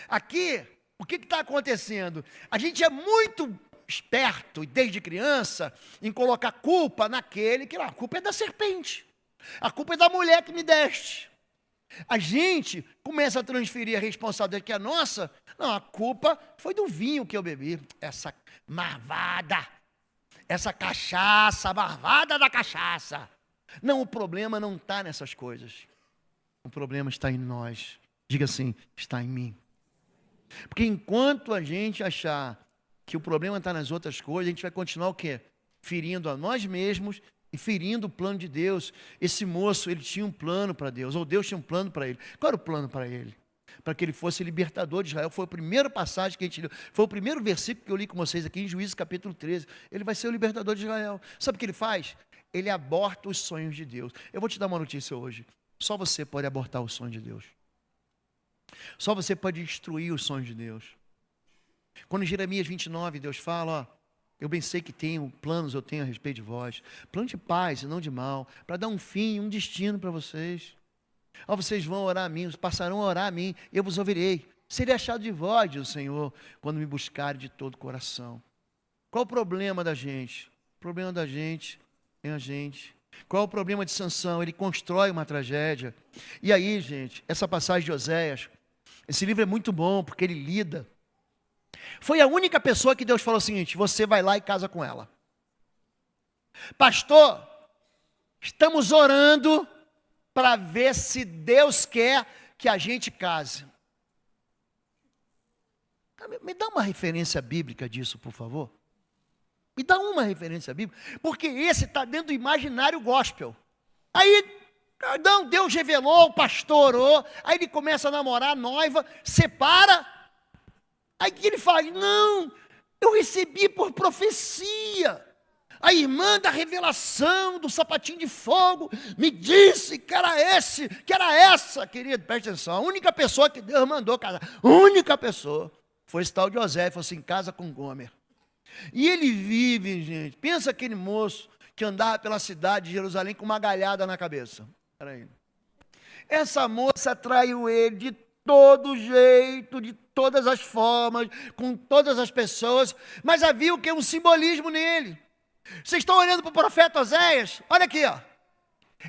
Aqui, o que está acontecendo? A gente é muito esperto, desde criança, em colocar culpa naquele que a culpa é da serpente, a culpa é da mulher que me deste. A gente começa a transferir a responsabilidade que é nossa. Não, a culpa foi do vinho que eu bebi, essa marvada, essa cachaça, marvada da cachaça. Não, o problema não está nessas coisas, o problema está em nós. Diga assim, está em mim. Porque enquanto a gente achar que o problema está nas outras coisas, a gente vai continuar o quê? Ferindo a nós mesmos e ferindo o plano de Deus. Esse moço, ele tinha um plano para Deus, ou Deus tinha um plano para ele. Qual era o plano para ele? Para que ele fosse libertador de Israel. Foi a primeira passagem que a gente leu, foi o primeiro versículo que eu li com vocês aqui em Juízes capítulo 13. Ele vai ser o libertador de Israel. Sabe o que ele faz? Ele aborta os sonhos de Deus. Eu vou te dar uma notícia hoje. Só você pode abortar os sonhos de Deus. Só você pode destruir os sonhos de Deus. Quando em Jeremias 29, Deus fala, ó, eu bem sei que tenho planos, eu tenho a respeito de vós, plano de paz e não de mal, para dar um fim, um destino para vocês. Ó, vocês vão orar a mim, passarão a orar a mim, eu vos ouvirei. Serei achado de vós, diz o Senhor, quando me buscarem de todo o coração. Qual o problema da gente? O problema da gente é a gente. Qual o problema de Sansão? Ele constrói uma tragédia. E aí, gente, essa passagem de Oséias, esse livro é muito bom, porque ele lida. Foi a única pessoa que Deus falou o seguinte, você vai lá e casa com ela. Pastor, estamos orando para ver se Deus quer que a gente case. Me dá uma referência bíblica disso, por favor. Me dá uma referência bíblica, porque esse está dentro do imaginário gospel. Aí, não, Deus revelou, o pastor orou, aí ele começa a namorar a noiva, separa. Aí que ele fala, não, eu recebi por profecia. A irmã da revelação do sapatinho de fogo me disse que era essa, querido, presta atenção. A única pessoa que Deus mandou casar, a única pessoa, foi esse tal de José, falou assim, casa com Gomer. E ele vive, gente, pensa aquele moço que andava pela cidade de Jerusalém com uma galhada na cabeça. Peraí. Essa moça traiu ele de todo jeito, de todas as formas, com todas as pessoas, mas havia o que? Um simbolismo nele. Vocês estão olhando para o profeta Oséias? Olha aqui, ó.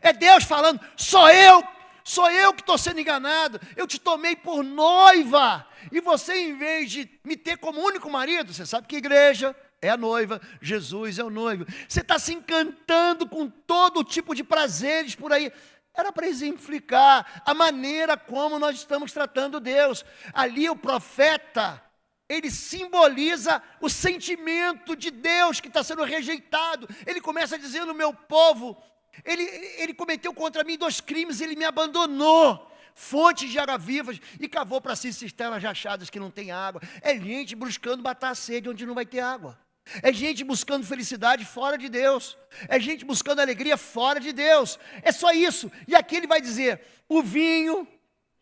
É Deus falando, sou eu sou eu que estou sendo enganado. Eu te tomei por noiva. E você, em vez de me ter como único marido, você sabe que a igreja é a noiva, Jesus é o noivo. Você está se encantando com todo tipo de prazeres por aí. Era para exemplificar a maneira como nós estamos tratando Deus. Ali o profeta, ele simboliza o sentimento de Deus que está sendo rejeitado. Ele começa dizendo: meu povo, ele cometeu contra mim 2 crimes, ele me abandonou, fontes de água vivas, e cavou para si cisternas rachadas que não tem água. É gente buscando matar a sede onde não vai ter água. É gente buscando felicidade fora de Deus. É gente buscando alegria fora de Deus. É só isso. E aqui ele vai dizer: o vinho,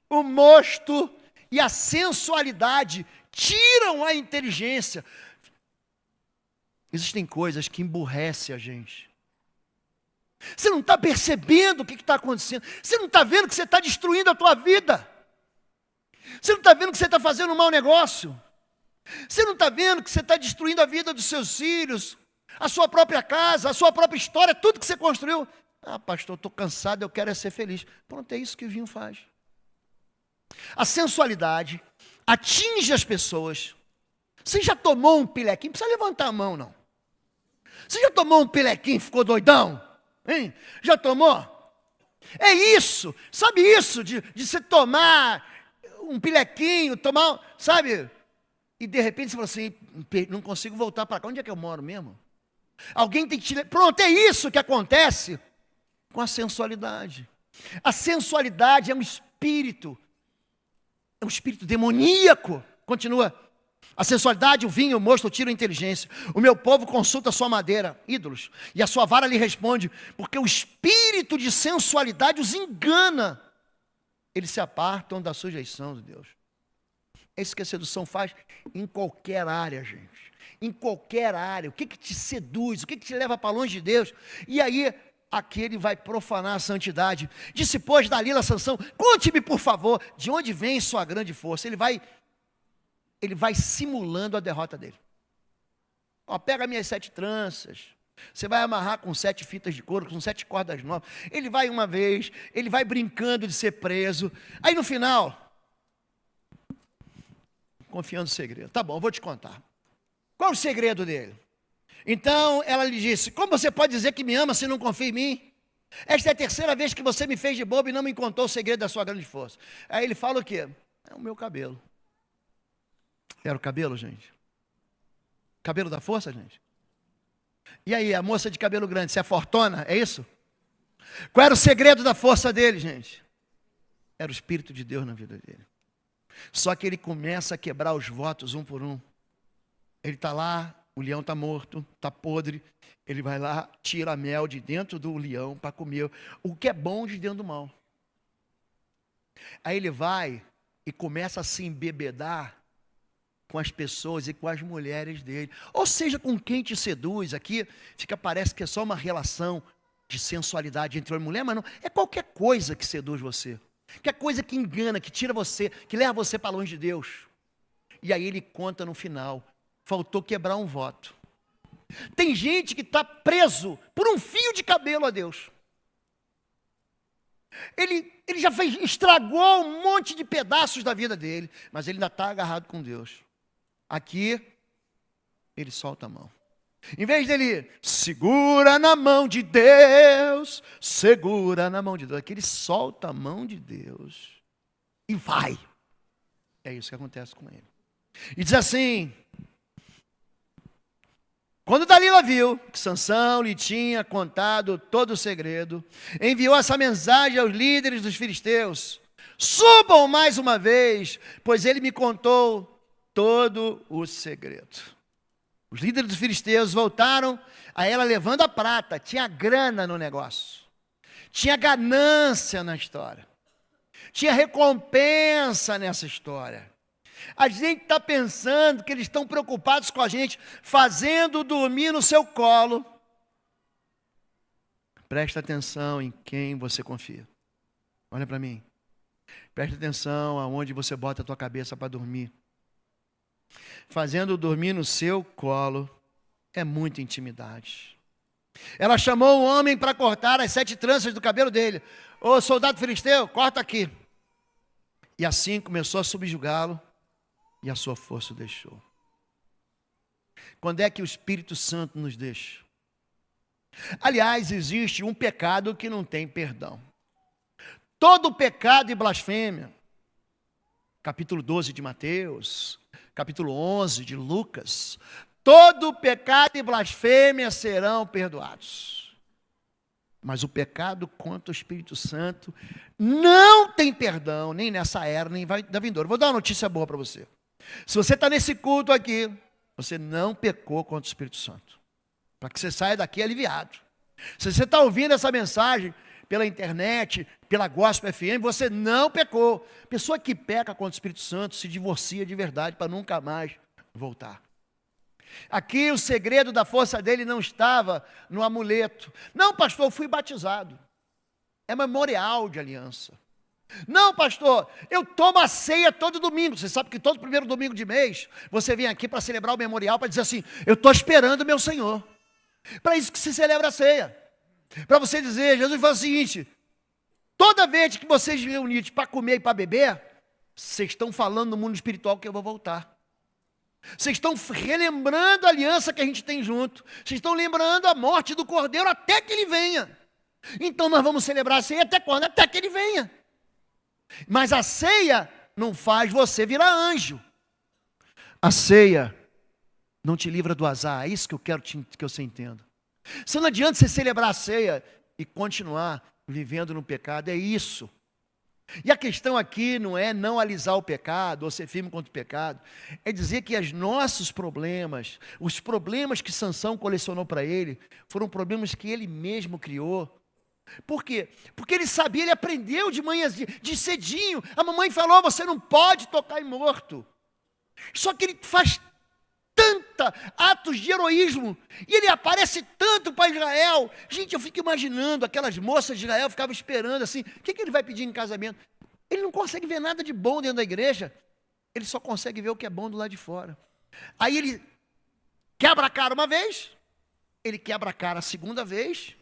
o mosto e a sensualidade tiram a inteligência. Existem coisas que emburrecem a gente. Você não está percebendo o que está acontecendo. Você não está vendo que você está destruindo a tua vida. Você não está vendo que você está fazendo um mau negócio. Você não está vendo que você está destruindo a vida dos seus filhos, a sua própria casa, a sua própria história, tudo que você construiu. Ah, pastor, estou cansado, eu quero ser feliz. Pronto, é isso que o vinho faz. A sensualidade atinge as pessoas. Você já tomou um pilequinho? Não precisa levantar a mão, não. Você já tomou um pilequinho e ficou doidão? Hein? Já tomou? É isso, sabe isso de você tomar um pilequinho, sabe? E de repente você fala assim: não consigo voltar para cá, onde é que eu moro mesmo? Alguém tem que te... Pronto, é isso que acontece com a sensualidade. A sensualidade é um espírito demoníaco. Continua. A sensualidade, o vinho, o mosto tiram a inteligência. O meu povo consulta a sua madeira, ídolos, e a sua vara lhe responde, porque o espírito de sensualidade os engana. Eles se apartam da sujeição de Deus. É isso que a sedução faz em qualquer área, gente. Em qualquer área. O que te seduz? O que te leva para longe de Deus? E aí, aqui ele vai profanar a santidade. Disse, pois, Dalila a Sansão: conte-me, por favor, de onde vem sua grande força. Ele vai simulando a derrota dele. Ó, pega minhas 7 tranças. Você vai amarrar com 7 fitas de couro, com 7 cordas novas. Ele vai uma vez, ele vai brincando de ser preso. Aí no final, confiando no segredo. Tá bom, eu vou te contar. Qual o segredo dele? Então ela lhe disse: como você pode dizer que me ama se não confia em mim? Esta é a 3ª vez que você me fez de bobo e não me contou o segredo da sua grande força. Aí ele fala o quê? É o meu cabelo. Era o cabelo, gente? Cabelo da força, gente? E aí, a moça de cabelo grande, você é fortuna, é isso? Qual era o segredo da força dele, gente? Era o Espírito de Deus na vida dele. Só que ele começa a quebrar os votos um por um. Ele está lá, o leão está morto, está podre. Ele vai lá, tira a mel de dentro do leão para comer o que é bom de dentro do mal. Aí ele vai e começa a se embebedar com as pessoas e com as mulheres dele. Ou seja, com quem te seduz. Aqui parece que é só uma relação de sensualidade entre homem e mulher, mas não. É qualquer coisa que seduz você. Qualquer coisa que engana, que tira você, que leva você para longe de Deus. E aí ele conta no final: faltou quebrar um voto. Tem gente que está preso por um fio de cabelo a Deus. Ele já estragou um monte de pedaços da vida dele, mas ele ainda está agarrado com Deus. Aqui, ele solta a mão. Em vez dele, segura na mão de Deus, segura na mão de Deus. Aqui ele solta a mão de Deus e vai. É isso que acontece com ele. E diz assim: quando Dalila viu que Sansão lhe tinha contado todo o segredo, enviou essa mensagem aos líderes dos filisteus: subam mais uma vez, pois ele me contou todo o segredo. Os líderes dos filisteus voltaram a ela levando a prata. Tinha grana no negócio, tinha ganância na história, tinha recompensa nessa história. A gente está pensando que eles estão preocupados com a gente, fazendo dormir no seu colo. Presta atenção em quem você confia. Olha para mim. Presta atenção aonde você bota a tua cabeça para dormir. Fazendo dormir no seu colo é muita intimidade. Ela chamou um homem para cortar as 7 tranças do cabelo dele. Ô soldado filisteu, corta aqui. E assim começou a subjugá-lo e a sua força o deixou. Quando é que o Espírito Santo nos deixa? Aliás, existe um pecado que não tem perdão. Todo pecado e blasfêmia, capítulo 12 de Mateus, capítulo 11 de Lucas, todo pecado e blasfêmia serão perdoados. Mas o pecado contra o Espírito Santo não tem perdão, nem nessa era, nem da vindoura. Vou dar uma notícia boa para você. Se você está nesse culto aqui, você não pecou contra o Espírito Santo. Para que você saia daqui aliviado. Se você está ouvindo essa mensagem pela internet, pela Gospel FM, você não pecou. Pessoa que peca contra o Espírito Santo se divorcia de verdade para nunca mais voltar. Aqui o segredo da força dele não estava no amuleto. Não, pastor, eu fui batizado. É memorial de aliança. Não, pastor, eu tomo a ceia todo domingo. Você sabe que todo primeiro domingo de mês, você vem aqui para celebrar o memorial, para dizer assim, eu estou esperando o meu Senhor. Para isso que se celebra a ceia. Para você dizer, Jesus fala o seguinte, toda vez que vocês se reunirem para comer e para beber, vocês estão falando no mundo espiritual que eu vou voltar. Vocês estão relembrando a aliança que a gente tem junto. Vocês estão lembrando a morte do Cordeiro até que ele venha. Então nós vamos celebrar a ceia até quando? Até que ele venha. Mas a ceia não faz você virar anjo. A ceia não te livra do azar. É isso que eu quero que você entenda. Se não adianta você celebrar a ceia e continuar vivendo no pecado, é isso. E a questão aqui não é não alisar o pecado, ou ser firme contra o pecado, é dizer que os nossos problemas, os problemas que Sansão colecionou para ele, foram problemas que ele mesmo criou. Por quê? Porque ele sabia, ele aprendeu de manhã, de cedinho, a mamãe falou, você não pode tocar em morto. Só que ele faz atos de heroísmo, e ele aparece tanto para Israel. Gente, eu fico imaginando, aquelas moças de Israel ficavam esperando assim, o que ele vai pedir em casamento? Ele não consegue ver nada de bom dentro da igreja, ele só consegue ver o que é bom do lado de fora. Aí ele quebra a cara uma vez, ele quebra a cara a segunda vez,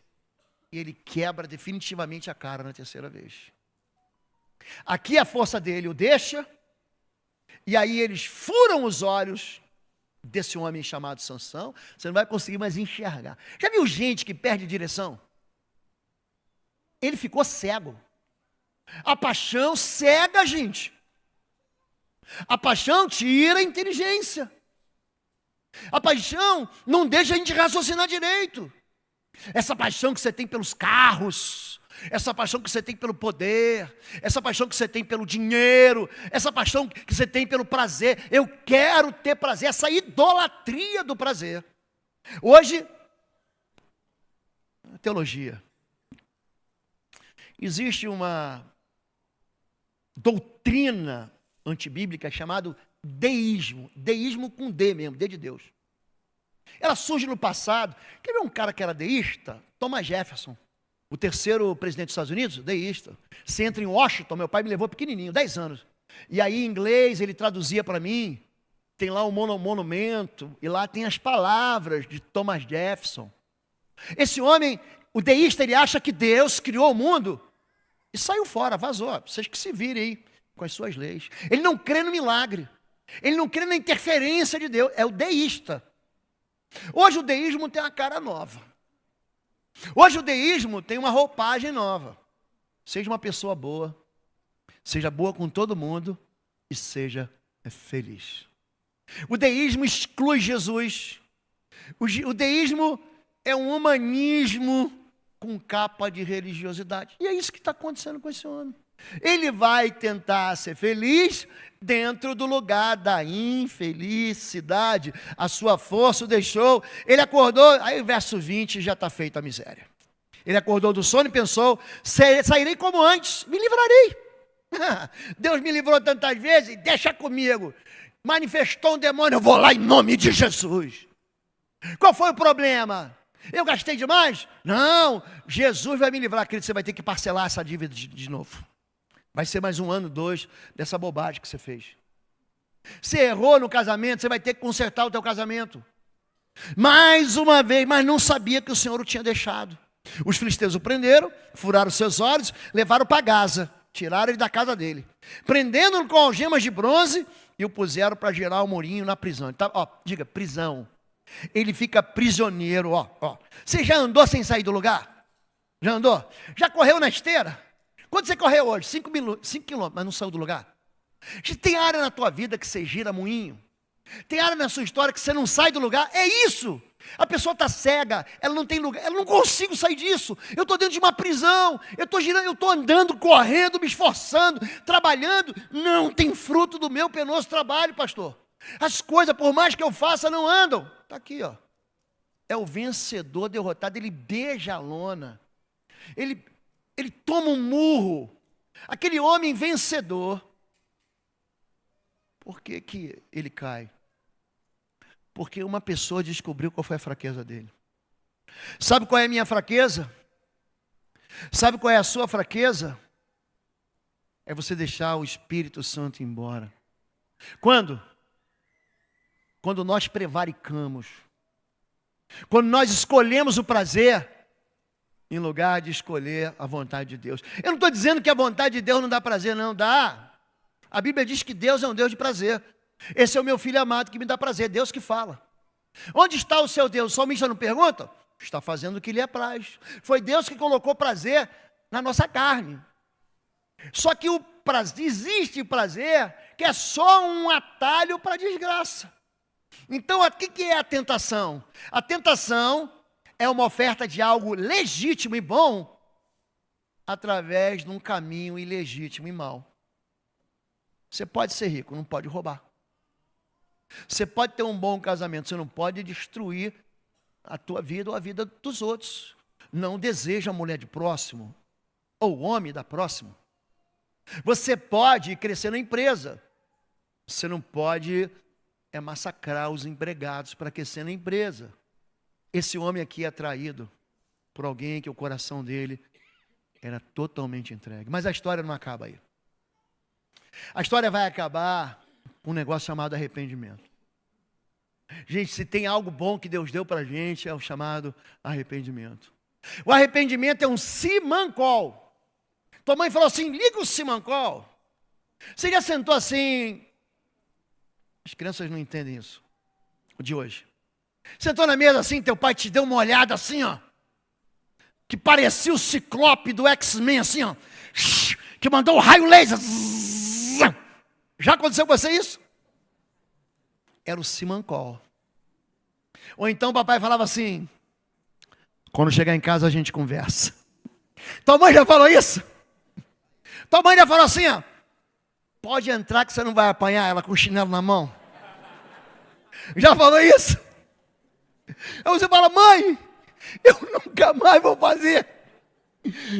e ele quebra definitivamente a cara na terceira vez. Aqui a força dele o deixa, e aí eles furam os olhos desse homem chamado Sansão, você não vai conseguir mais enxergar. Já viu gente que perde direção? Ele ficou cego. A paixão cega a gente. A paixão tira a inteligência. A paixão não deixa a gente raciocinar direito. Essa paixão que você tem pelos carros, essa paixão que você tem pelo poder, essa paixão que você tem pelo dinheiro, essa paixão que você tem pelo prazer. Eu quero ter prazer, essa idolatria do prazer. Hoje, teologia. Existe uma doutrina antibíblica chamada deísmo. Deísmo com D mesmo, D de Deus. Ela surge no passado. Quer ver um cara que era deísta? Thomas Jefferson. O terceiro presidente dos Estados Unidos, deísta. Você entra em Washington, meu pai me levou pequenininho, 10 anos. E aí em inglês ele traduzia para mim, tem lá um monumento, e lá tem as palavras de Thomas Jefferson. Esse homem, o deísta, ele acha que Deus criou o mundo e saiu fora, vazou. Vocês que se virem aí com as suas leis. Ele não crê no milagre. Ele não crê na interferência de Deus. É o deísta. Hoje o deísmo tem uma cara nova. Hoje o deísmo tem uma roupagem nova. Seja uma pessoa boa, seja boa com todo mundo e seja feliz. O deísmo exclui Jesus. O deísmo é um humanismo com capa de religiosidade. E é isso que está acontecendo com esse homem. Ele vai tentar ser feliz dentro do lugar da infelicidade. A sua força o deixou. Ele acordou, aí o verso 20 já está feita a miséria. Ele acordou do sono e pensou, sairei como antes, me livrarei. Deus me livrou tantas vezes, deixa comigo. Manifestou um demônio, eu vou lá em nome de Jesus. Qual foi o problema? Eu gastei demais? Não, Jesus vai me livrar, querido, você vai ter que parcelar essa dívida de novo. Vai ser mais 1 ano, 2, dessa bobagem que você fez. Você errou no casamento, você vai ter que consertar o teu casamento. Mais uma vez, mas não sabia que o Senhor o tinha deixado. Os filisteus o prenderam, furaram seus olhos, levaram para Gaza, tiraram ele da casa dele, prendendo-o com algemas de bronze e o puseram para girar o murinho na prisão. Então, diga, prisão. Ele fica prisioneiro, Você já andou sem sair do lugar? Já andou? Já correu na esteira? Quanto você correu hoje? 5 quilômetros, mas não saiu do lugar? Tem área na tua vida que você gira moinho? Tem área na sua história que você não sai do lugar? É isso. A pessoa está cega, ela não tem lugar, ela não consigo sair disso. Eu estou dentro de uma prisão, eu estou girando, eu estou andando, correndo, me esforçando, trabalhando. Não tem fruto do meu penoso trabalho, pastor. As coisas, por mais que eu faça, não andam. Está aqui, É o vencedor derrotado, ele beija a lona. Ele toma um murro. Aquele homem vencedor. Por que que ele cai? Porque uma pessoa descobriu qual foi a fraqueza dele. Sabe qual é a minha fraqueza? Sabe qual é a sua fraqueza? É você deixar o Espírito Santo ir embora. Quando? Quando nós prevaricamos. Quando nós escolhemos o prazer, em lugar de escolher a vontade de Deus. Eu não estou dizendo que a vontade de Deus não dá prazer, não, dá. A Bíblia diz que Deus é um Deus de prazer. Esse é o meu filho amado que me dá prazer, Deus que fala. Onde está o seu Deus? O salmista não pergunta? Está fazendo o que lhe apraz. Foi Deus que colocou prazer na nossa carne. Só que o prazer, existe prazer que é só um atalho para a desgraça. Então, o que é a tentação? A tentação é uma oferta de algo legítimo e bom através de um caminho ilegítimo e mau. Você pode ser rico, não pode roubar. Você pode ter um bom casamento, você não pode destruir a tua vida ou a vida dos outros. Não deseja a mulher de próximo, ou o homem da próxima. Você pode crescer na empresa, você não pode massacrar os empregados para crescer na empresa. Esse homem aqui é atraído por alguém que o coração dele era totalmente entregue. Mas a história não acaba aí. A história vai acabar com um negócio chamado arrependimento. Gente, se tem algo bom que Deus deu para a gente, é o chamado arrependimento. O arrependimento é um simancol. Tua mãe falou assim, liga o simancol. Você já sentou assim... As crianças não entendem isso, o de hoje. Sentou na mesa assim, teu pai te deu uma olhada assim, que parecia o Ciclope do X-Men, assim, que mandou o raio laser. Já aconteceu com você isso? Era o simancol. Ou então o papai falava assim, quando chegar em casa a gente conversa. Tua mãe já falou isso? Tua mãe já falou assim, pode entrar que você não vai apanhar ela com o chinelo na mão. Já falou isso? Aí você fala, mãe, eu nunca mais vou fazer.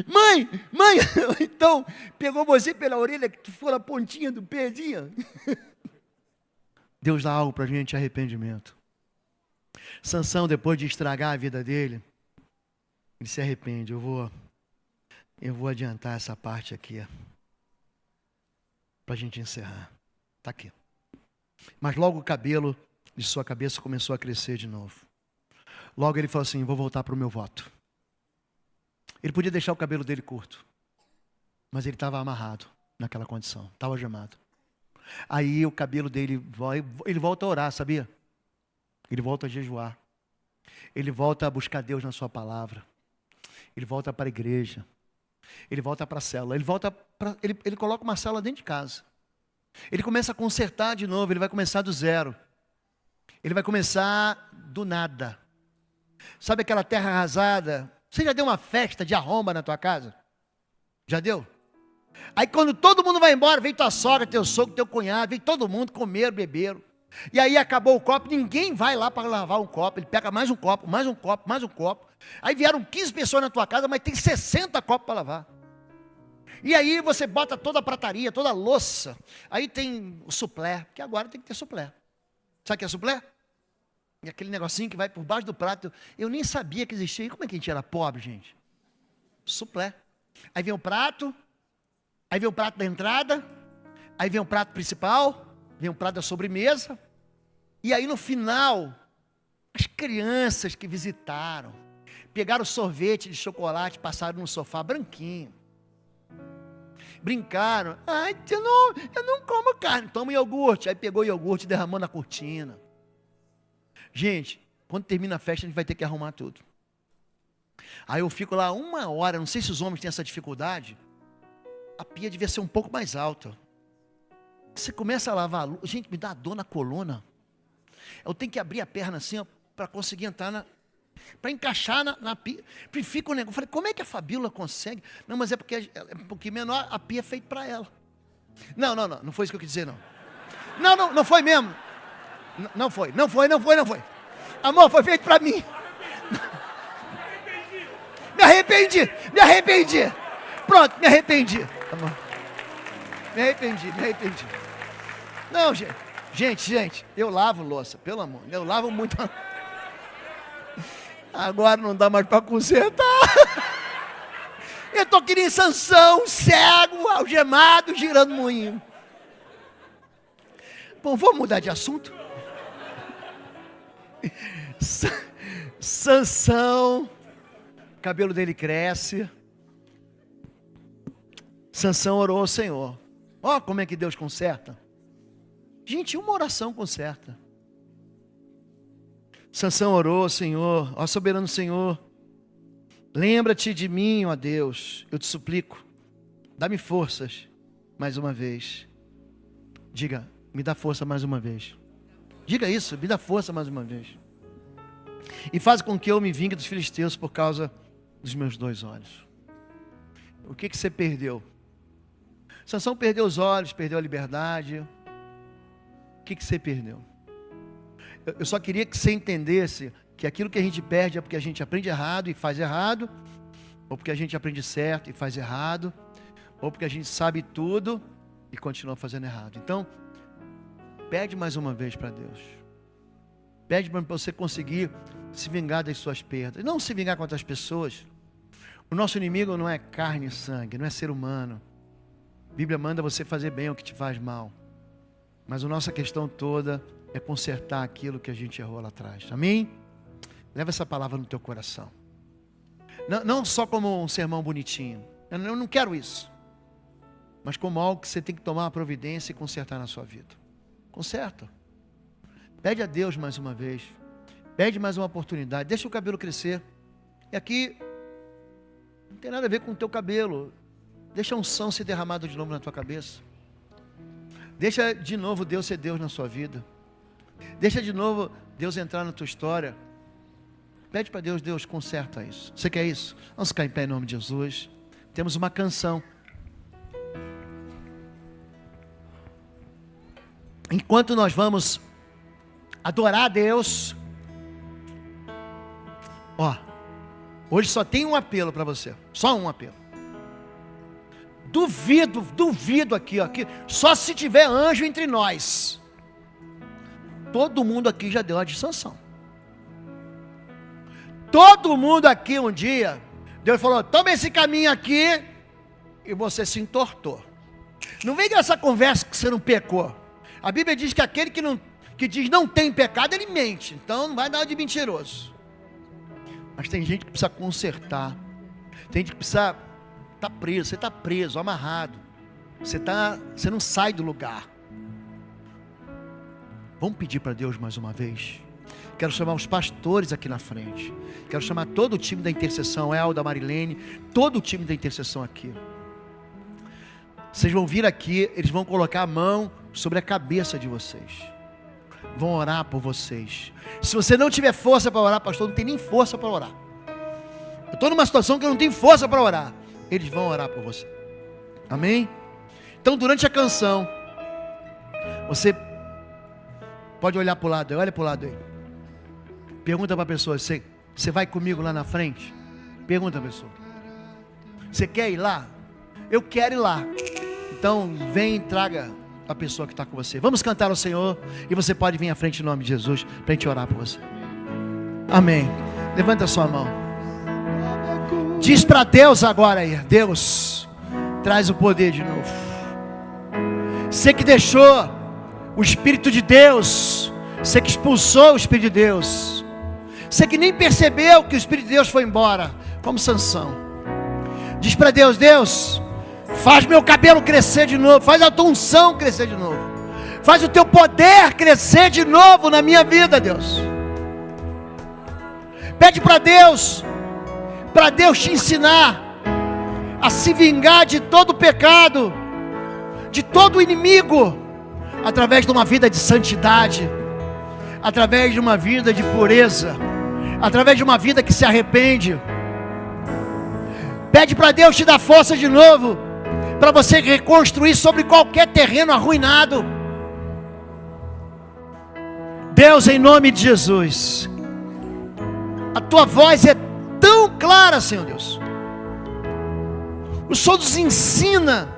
Mãe, então pegou você pela orelha, que foi a pontinha do pezinho. Deus dá algo para a gente, arrependimento. Sansão, depois de estragar a vida dele, ele se arrepende. Eu vou adiantar essa parte aqui, para a gente encerrar. Está aqui. Mas logo o cabelo de sua cabeça começou a crescer de novo. Logo ele falou assim, vou voltar para o meu voto. Ele podia deixar o cabelo dele curto, mas ele estava amarrado naquela condição, estava algemado. Aí o cabelo dele, ele volta a orar, sabia? Ele volta a jejuar. Ele volta a buscar Deus na sua palavra. Ele volta para a igreja. Ele volta para a célula. Ele coloca uma célula dentro de casa. Ele começa a consertar de novo, ele vai começar do zero. Ele vai começar do nada. Sabe aquela terra arrasada? Você já deu uma festa de arromba na tua casa? Já deu? Aí quando todo mundo vai embora, vem tua sogra, teu sogro, teu cunhado, vem todo mundo comer, beberam. E aí acabou o copo, ninguém vai lá para lavar um copo. Ele pega mais um copo, mais um copo, mais um copo. Aí vieram 15 pessoas na tua casa, mas tem 60 copos para lavar. E aí você bota toda a prataria, toda a louça. Aí tem o suplé, porque agora tem que ter suplé. Sabe o que é suplé? É aquele negocinho que vai por baixo do prato. Eu nem sabia que existia. E como é que a gente era pobre, gente? Suplé. Aí vem o prato. Aí vem o prato da entrada. Aí vem o prato principal. Vem o prato da sobremesa. E aí no final, As crianças que visitaram, pegaram sorvete de chocolate, passaram no sofá branquinho. Brincaram. Ai, eu não como carne. Toma iogurte. Aí pegou o iogurte e derramou na cortina. Gente, quando termina a festa, a gente vai ter que arrumar tudo. Aí eu fico lá 1 hora, não sei se os homens têm essa dificuldade. A pia devia ser um pouco mais alta. Você começa a lavar a luz. Gente, me dá dor na coluna. Eu tenho que abrir a perna assim, para conseguir entrar para encaixar na pia. Fica um negócio. Eu falei, como é que a Fabíola consegue? Não, mas é porque é um pouquinho menor, a pia é feita para ela. Não foi isso que eu quis dizer, não. Não foi mesmo. Não foi. Amor, foi feito para mim. Me arrependi. Pronto, me arrependi. Amor. Me arrependi. Não, gente, eu lavo louça, pelo amor. Eu lavo muito. Agora não dá mais para consertar. Eu tô que nem Sansão, cego, algemado, girando moinho. Bom, vamos mudar de assunto? Sansão, o cabelo dele cresce. Sansão orou ao Senhor. Ó, como é que Deus conserta. Gente, uma oração conserta. Sansão orou, Senhor, ó soberano Senhor, lembra-te de mim, ó Deus, eu te suplico, dá-me forças mais uma vez. Diga, me dá força mais uma vez. Diga isso, me dá força mais uma vez. E faz com que eu me vingue dos filisteus por causa dos meus 2 olhos. O que você perdeu? Sansão perdeu os olhos, perdeu a liberdade. O que você perdeu? Eu só queria que você entendesse que aquilo que a gente perde é porque a gente aprende errado e faz errado, ou porque a gente aprende certo e faz errado, ou porque a gente sabe tudo e continua fazendo errado. Então, pede mais uma vez para Deus. Pede para você conseguir se vingar das suas perdas. Não se vingar contra as pessoas. O nosso inimigo não é carne e sangue, não é ser humano. A Bíblia manda você fazer bem o que te faz mal. Mas a nossa questão toda é consertar aquilo que a gente errou lá atrás. Amém? Leva essa palavra no teu coração. Não só como um sermão bonitinho. Eu não quero isso. Mas como algo que você tem que tomar uma providência e consertar na sua vida. Conserta. Pede a Deus mais uma vez. Pede mais uma oportunidade. Deixa o cabelo crescer. E aqui não tem nada a ver com o teu cabelo. Deixa a unção ser derramada de novo na tua cabeça. Deixa de novo Deus ser Deus na sua vida. Deixa de novo Deus entrar na tua história. Pede para Deus, Deus, conserta isso. Você quer isso? Vamos ficar em pé em nome de Jesus. Temos uma canção. Enquanto nós vamos adorar a Deus, hoje só tem um apelo para você. Só um apelo. Duvido aqui, só se tiver anjo entre nós. Todo mundo aqui já deu a de Sansão. Todo mundo aqui um dia, Deus falou, toma esse caminho aqui, e você se entortou. Não vem dessa conversa que você não pecou. A Bíblia diz que aquele que diz não tem pecado, ele mente. Então não vai dar de mentiroso. Mas tem gente que precisa consertar. Tem gente que precisa estar preso. Você está preso, amarrado. Você não sai do lugar. Vamos pedir para Deus mais uma vez. Quero chamar os pastores aqui na frente. Quero chamar todo o time da intercessão, Elda, Marilene, todo o time da intercessão aqui. Vocês vão vir aqui, eles vão colocar a mão sobre a cabeça de vocês. Vão orar por vocês. Se você não tiver força para orar, pastor, não tem nem força para orar. Eu estou numa situação que eu não tenho força para orar. Eles vão orar por você. Amém? Então, durante a canção, você pode olhar para o lado, olha para o lado aí. Pergunta para a pessoa, você vai comigo lá na frente? Pergunta a pessoa. Você quer ir lá? Eu quero ir lá. Então, vem e traga a pessoa que está com você. Vamos cantar ao Senhor. E você pode vir à frente em nome de Jesus, para a gente orar por você. Amém. Levanta a sua mão. Diz para Deus agora aí. Deus, traz o poder de novo. Você que deixou o Espírito de Deus, você que expulsou o Espírito de Deus, Você que nem percebeu que o Espírito de Deus foi embora, como Sansão. Diz para Deus: Deus, faz meu cabelo crescer de novo, faz a tua unção crescer de novo, faz o teu poder crescer de novo na minha vida, Deus. Pede para Deus te ensinar a se vingar de todo pecado, de todo inimigo, através de uma vida de santidade, através de uma vida de pureza, através de uma vida que se arrepende. Pede para Deus te dar força de novo, para você reconstruir sobre qualquer terreno arruinado. Deus, em nome de Jesus, a tua voz é tão clara, Senhor Deus. O Senhor nos ensina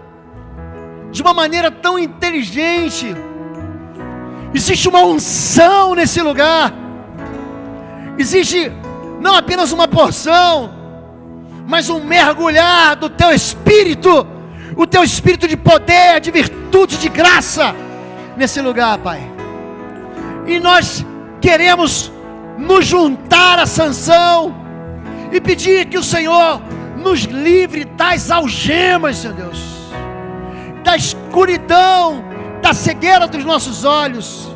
de uma maneira tão inteligente. Existe uma unção nesse lugar. Existe não apenas uma porção, mas um mergulhar do teu Espírito, o teu Espírito de poder, de virtude, de graça, nesse lugar, Pai. E nós queremos nos juntar a Sansão e pedir que o Senhor nos livre das algemas, Senhor Deus, da escuridão, da cegueira dos nossos olhos,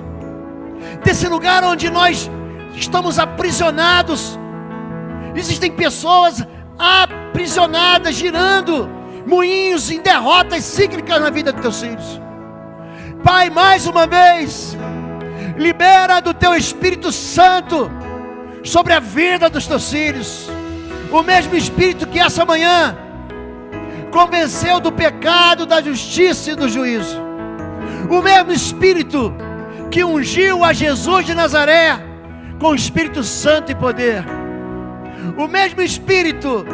desse lugar onde nós estamos aprisionados. Existem pessoas aprisionadas, girando moinhos em derrotas cíclicas na vida dos teus filhos. Pai, mais uma vez, libera do teu Espírito Santo sobre a vida dos teus filhos, o mesmo Espírito que essa manhã convenceu do pecado, da justiça e do juízo, o mesmo Espírito que ungiu a Jesus de Nazaré com o Espírito Santo e poder, o mesmo Espírito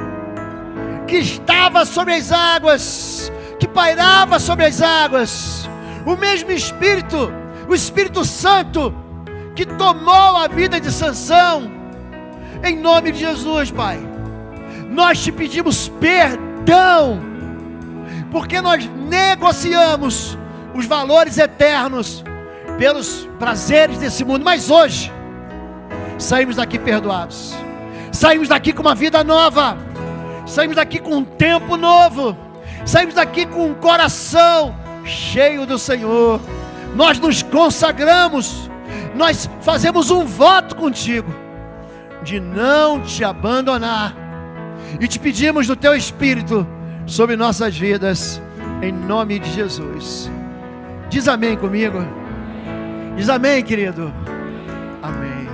que estava sobre as águas, que pairava sobre as águas, o mesmo Espírito, o Espírito Santo que tomou a vida de Sansão, em nome de Jesus, Pai. Nós te pedimos perdão, porque nós negociamos os valores eternos pelos prazeres desse mundo, mas hoje saímos daqui perdoados, saímos daqui com uma vida nova, saímos daqui com um tempo novo, saímos daqui com um coração cheio do Senhor. Nós nos consagramos, nós fazemos um voto contigo de não te abandonar, e te pedimos do teu Espírito sobre nossas vidas, em nome de Jesus. Diz amém comigo. Diz amém, querido. Amém.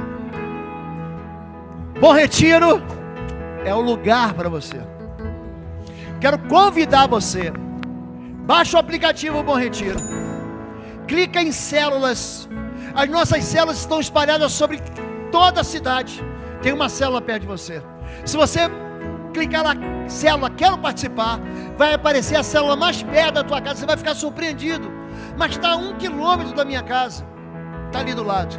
Bom Retiro é o lugar para você. Quero convidar você. Baixa o aplicativo Bom Retiro. Clica em células. As nossas células estão espalhadas sobre toda a cidade. Tem uma célula perto de você. Se você clicar na célula quero participar, vai aparecer a célula mais perto da tua casa. Você vai ficar surpreendido. Mas está a 1 quilômetro da minha casa. Está ali do lado.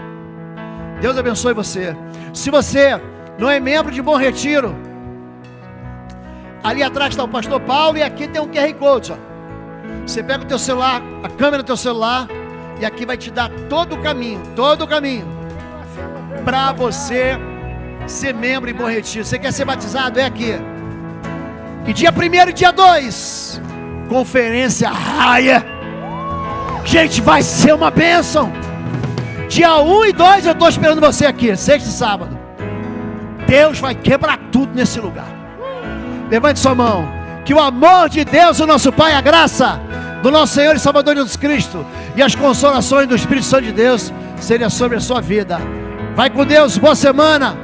Deus abençoe você. Se você não é membro de Bom Retiro, ali atrás está o pastor Paulo, e aqui tem um QR Code, ó. Você pega o teu celular, a câmera do teu celular, e aqui vai te dar todo o caminho para você ser membro em Bom Retiro. Você quer ser batizado? É aqui. E dia 1º e dia 2, conferência raia. Gente, vai ser uma bênção. Dia 1 e 2 eu estou esperando você aqui, sexta e sábado. Deus vai quebrar tudo nesse lugar. Levante sua mão. Que o amor de Deus, o nosso Pai, a graça do nosso Senhor e Salvador Jesus Cristo e as consolações do Espírito Santo de Deus seja sobre a sua vida. Vai com Deus, boa semana.